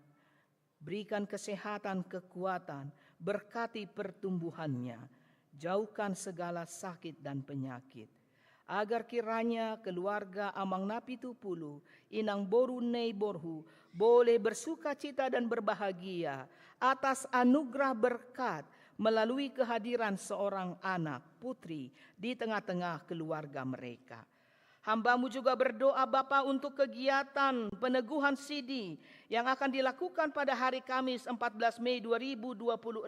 Berikan kesehatan, kekuatan, berkati pertumbuhannya. Jauhkan segala sakit dan penyakit. Agar kiranya keluarga Amang Napitupulu, inang boru nei borhu, boleh bersuka cita dan berbahagia atas anugerah berkat melalui kehadiran seorang anak putri di tengah-tengah keluarga mereka. Hamba-Mu juga berdoa Bapa untuk kegiatan peneguhan sidi yang akan dilakukan pada hari Kamis 14 Mei 2026.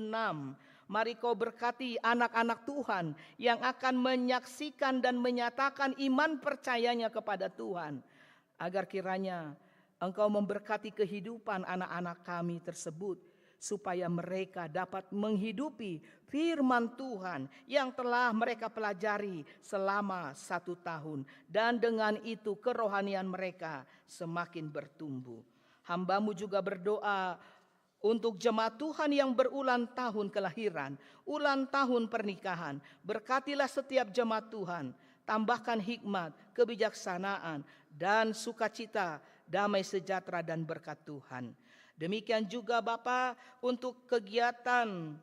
Mari Kau berkati anak-anak Tuhan yang akan menyaksikan dan menyatakan iman percayanya kepada Tuhan. Agar kiranya Engkau memberkati kehidupan anak-anak kami tersebut, supaya mereka dapat menghidupi firman Tuhan yang telah mereka pelajari selama 1 tahun. Dan dengan itu kerohanian mereka semakin bertumbuh. Hamba-Mu juga berdoa untuk jemaat Tuhan yang berulang tahun kelahiran, ulang tahun pernikahan. Berkatilah setiap jemaat Tuhan, tambahkan hikmat, kebijaksanaan, dan sukacita, damai sejahtera dan berkat Tuhan. Demikian juga Bapa untuk kegiatan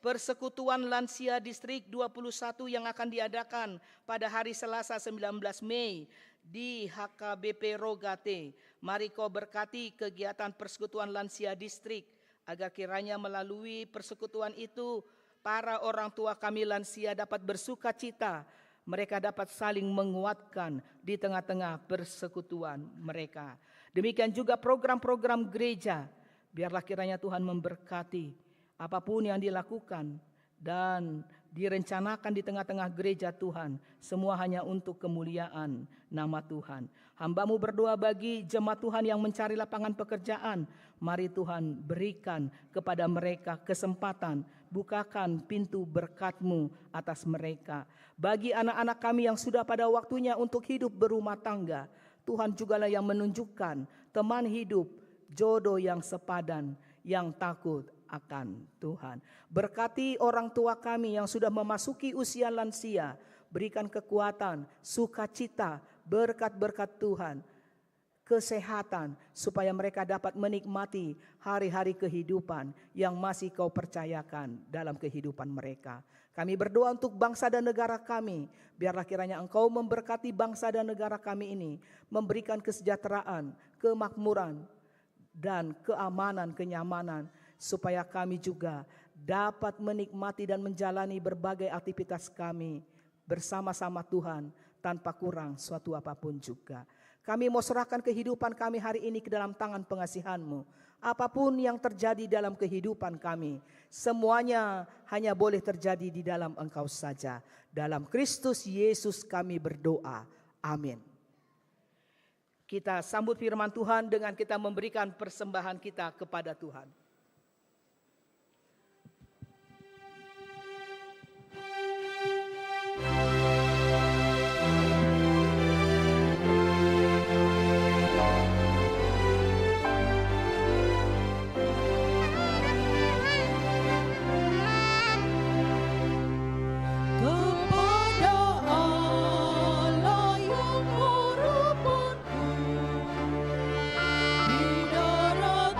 Persekutuan Lansia Distrik 21 yang akan diadakan pada hari Selasa 19 Mei di HKBP Rogate. Mari Kau berkati kegiatan Persekutuan Lansia Distrik, agar kiranya melalui persekutuan itu para orang tua kami lansia dapat bersuka cita. Mereka dapat saling menguatkan di tengah-tengah persekutuan mereka. Demikian juga program-program gereja. Biarlah kiranya Tuhan memberkati apapun yang dilakukan dan direncanakan di tengah-tengah gereja Tuhan. Semua hanya untuk kemuliaan nama Tuhan. Hamba-Mu berdoa bagi jemaat Tuhan yang mencari lapangan pekerjaan. Mari Tuhan berikan kepada mereka kesempatan. Bukakan pintu berkat-Mu atas mereka. Bagi anak-anak kami yang sudah pada waktunya untuk hidup berumah tangga, Tuhan jugalah yang menunjukkan teman hidup, jodoh yang sepadan, yang takut akan Tuhan. Berkati orang tua kami yang sudah memasuki usia lansia. Berikan kekuatan, sukacita, berkat-berkat Tuhan, kesehatan, supaya mereka dapat menikmati hari-hari kehidupan yang masih Kau percayakan dalam kehidupan mereka. Kami berdoa untuk bangsa dan negara kami. Biarlah kiranya Engkau memberkati bangsa dan negara kami ini, memberikan kesejahteraan, kemakmuran, dan keamanan, kenyamanan, supaya kami juga dapat menikmati dan menjalani berbagai aktivitas kami bersama-sama Tuhan tanpa kurang suatu apapun juga. Kami mau serahkan kehidupan kami hari ini ke dalam tangan pengasihan-Mu. Apapun yang terjadi dalam kehidupan kami, semuanya hanya boleh terjadi di dalam Engkau saja. Dalam Kristus Yesus kami berdoa. Amin. Kita sambut firman Tuhan dengan kita memberikan persembahan kita kepada Tuhan. Di darat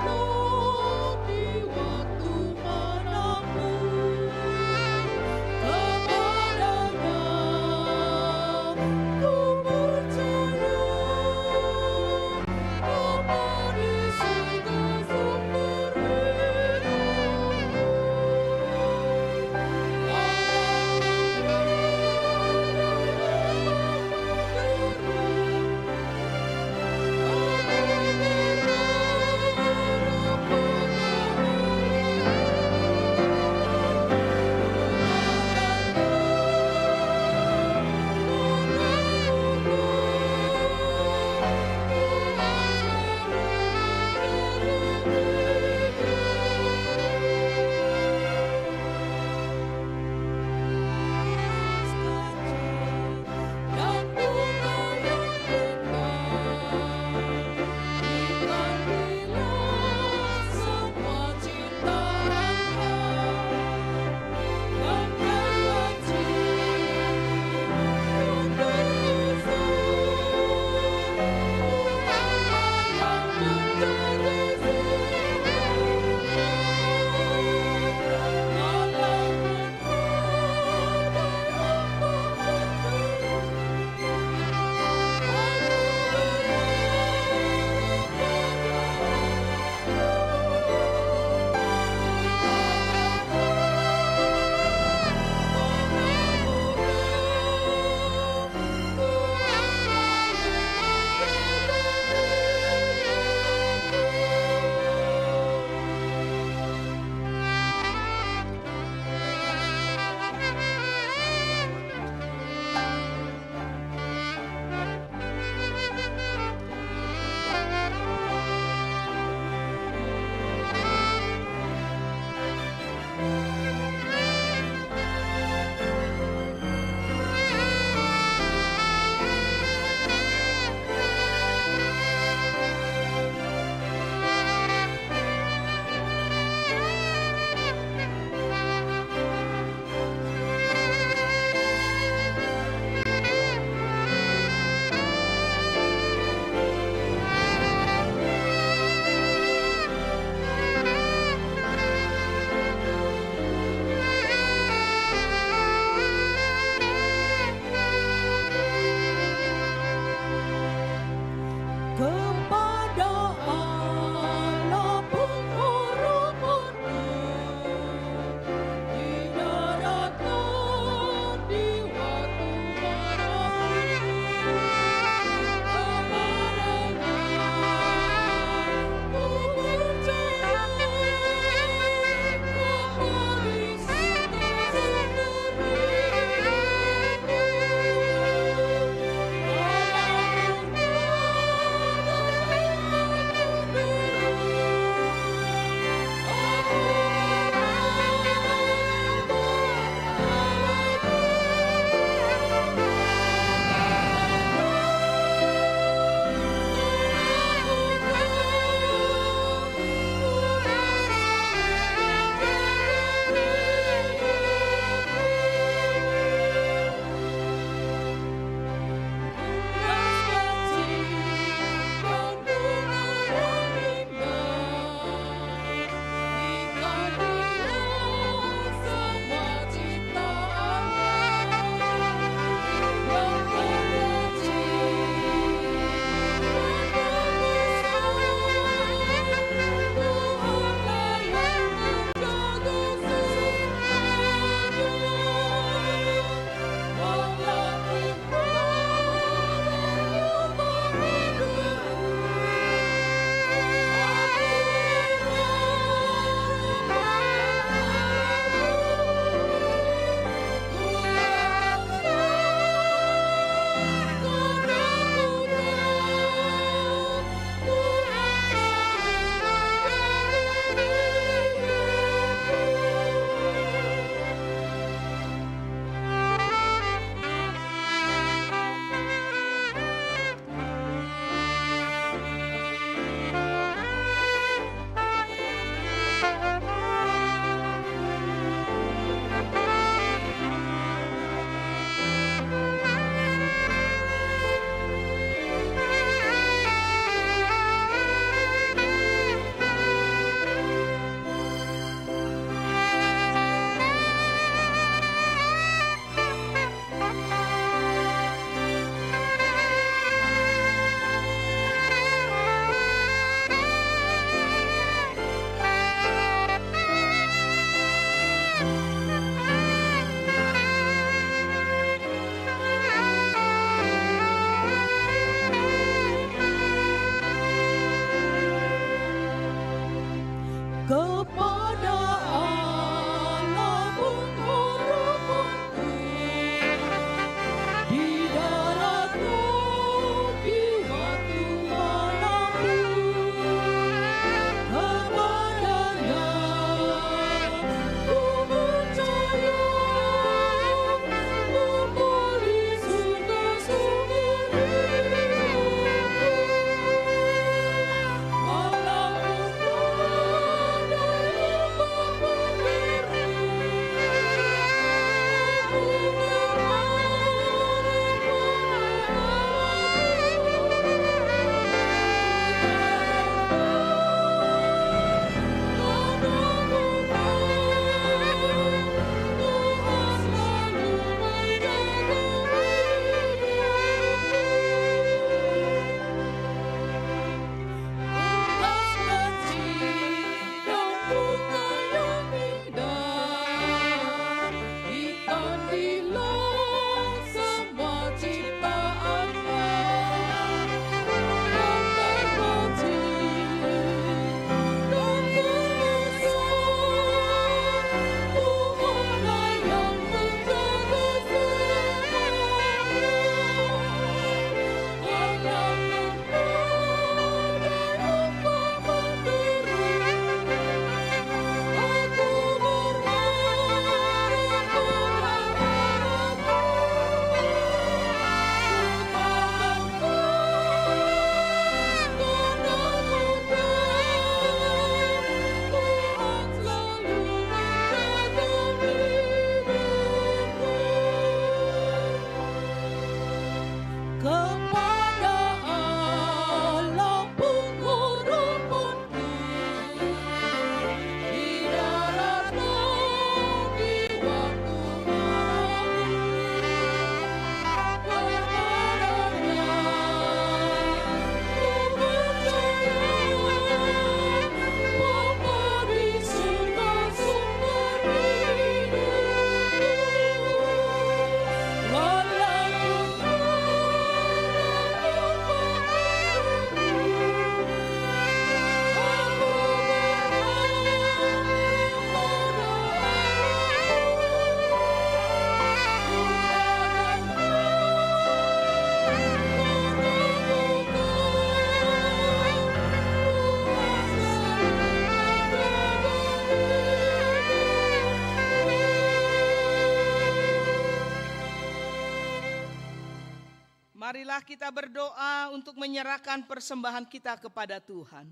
Marilah kita berdoa untuk menyerahkan persembahan kita kepada Tuhan.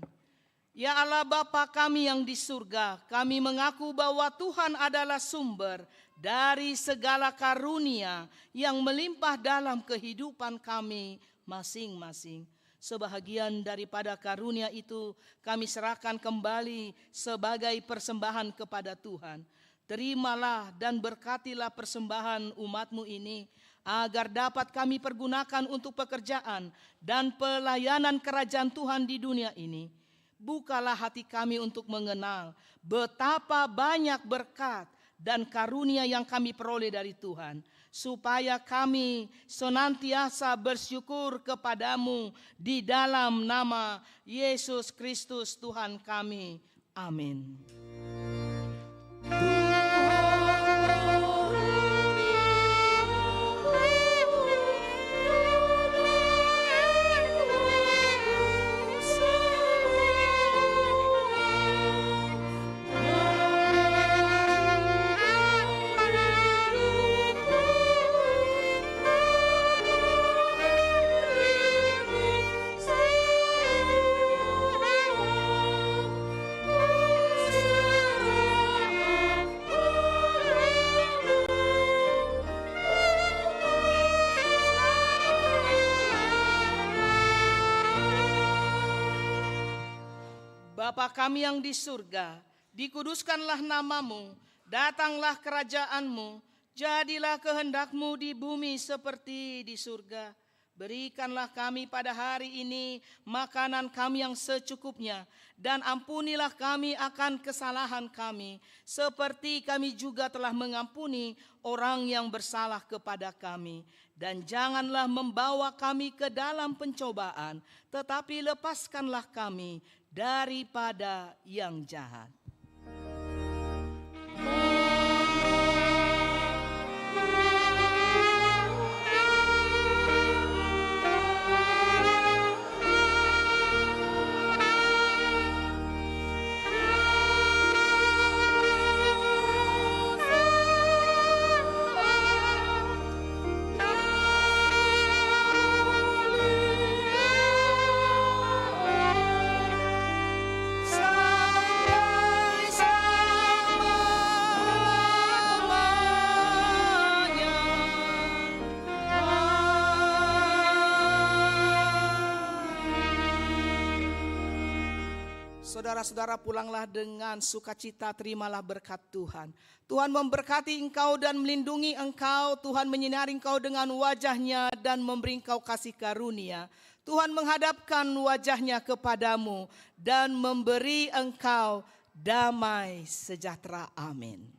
Ya Allah Bapa kami yang di surga, kami mengaku bahwa Tuhan adalah sumber dari segala karunia yang melimpah dalam kehidupan kami masing-masing. Sebahagian daripada karunia itu kami serahkan kembali sebagai persembahan kepada Tuhan. Terimalah dan berkatilah persembahan umat-Mu ini, agar dapat kami pergunakan untuk pekerjaan dan pelayanan kerajaan Tuhan di dunia ini. Bukalah hati kami untuk mengenal betapa banyak berkat dan karunia yang kami peroleh dari Tuhan, supaya kami senantiasa bersyukur kepadamu di dalam nama Yesus Kristus Tuhan kami. Amin. Bapa kami yang di surga, dikuduskanlah namamu, datanglah kerajaanmu, jadilah kehendak-Mu di bumi seperti di surga. Berikanlah kami pada hari ini makanan kami yang secukupnya, dan ampunilah kami akan kesalahan kami, seperti kami juga telah mengampuni orang yang bersalah kepada kami. Dan janganlah membawa kami ke dalam pencobaan, tetapi lepaskanlah kami daripada yang jahat. Saudara-saudara, pulanglah dengan sukacita, terimalah berkat Tuhan. Tuhan memberkati engkau dan melindungi engkau. Tuhan menyinari engkau dengan wajah-Nya dan memberi engkau kasih karunia. Tuhan menghadapkan wajah-Nya kepadamu dan memberi engkau damai sejahtera. Amin.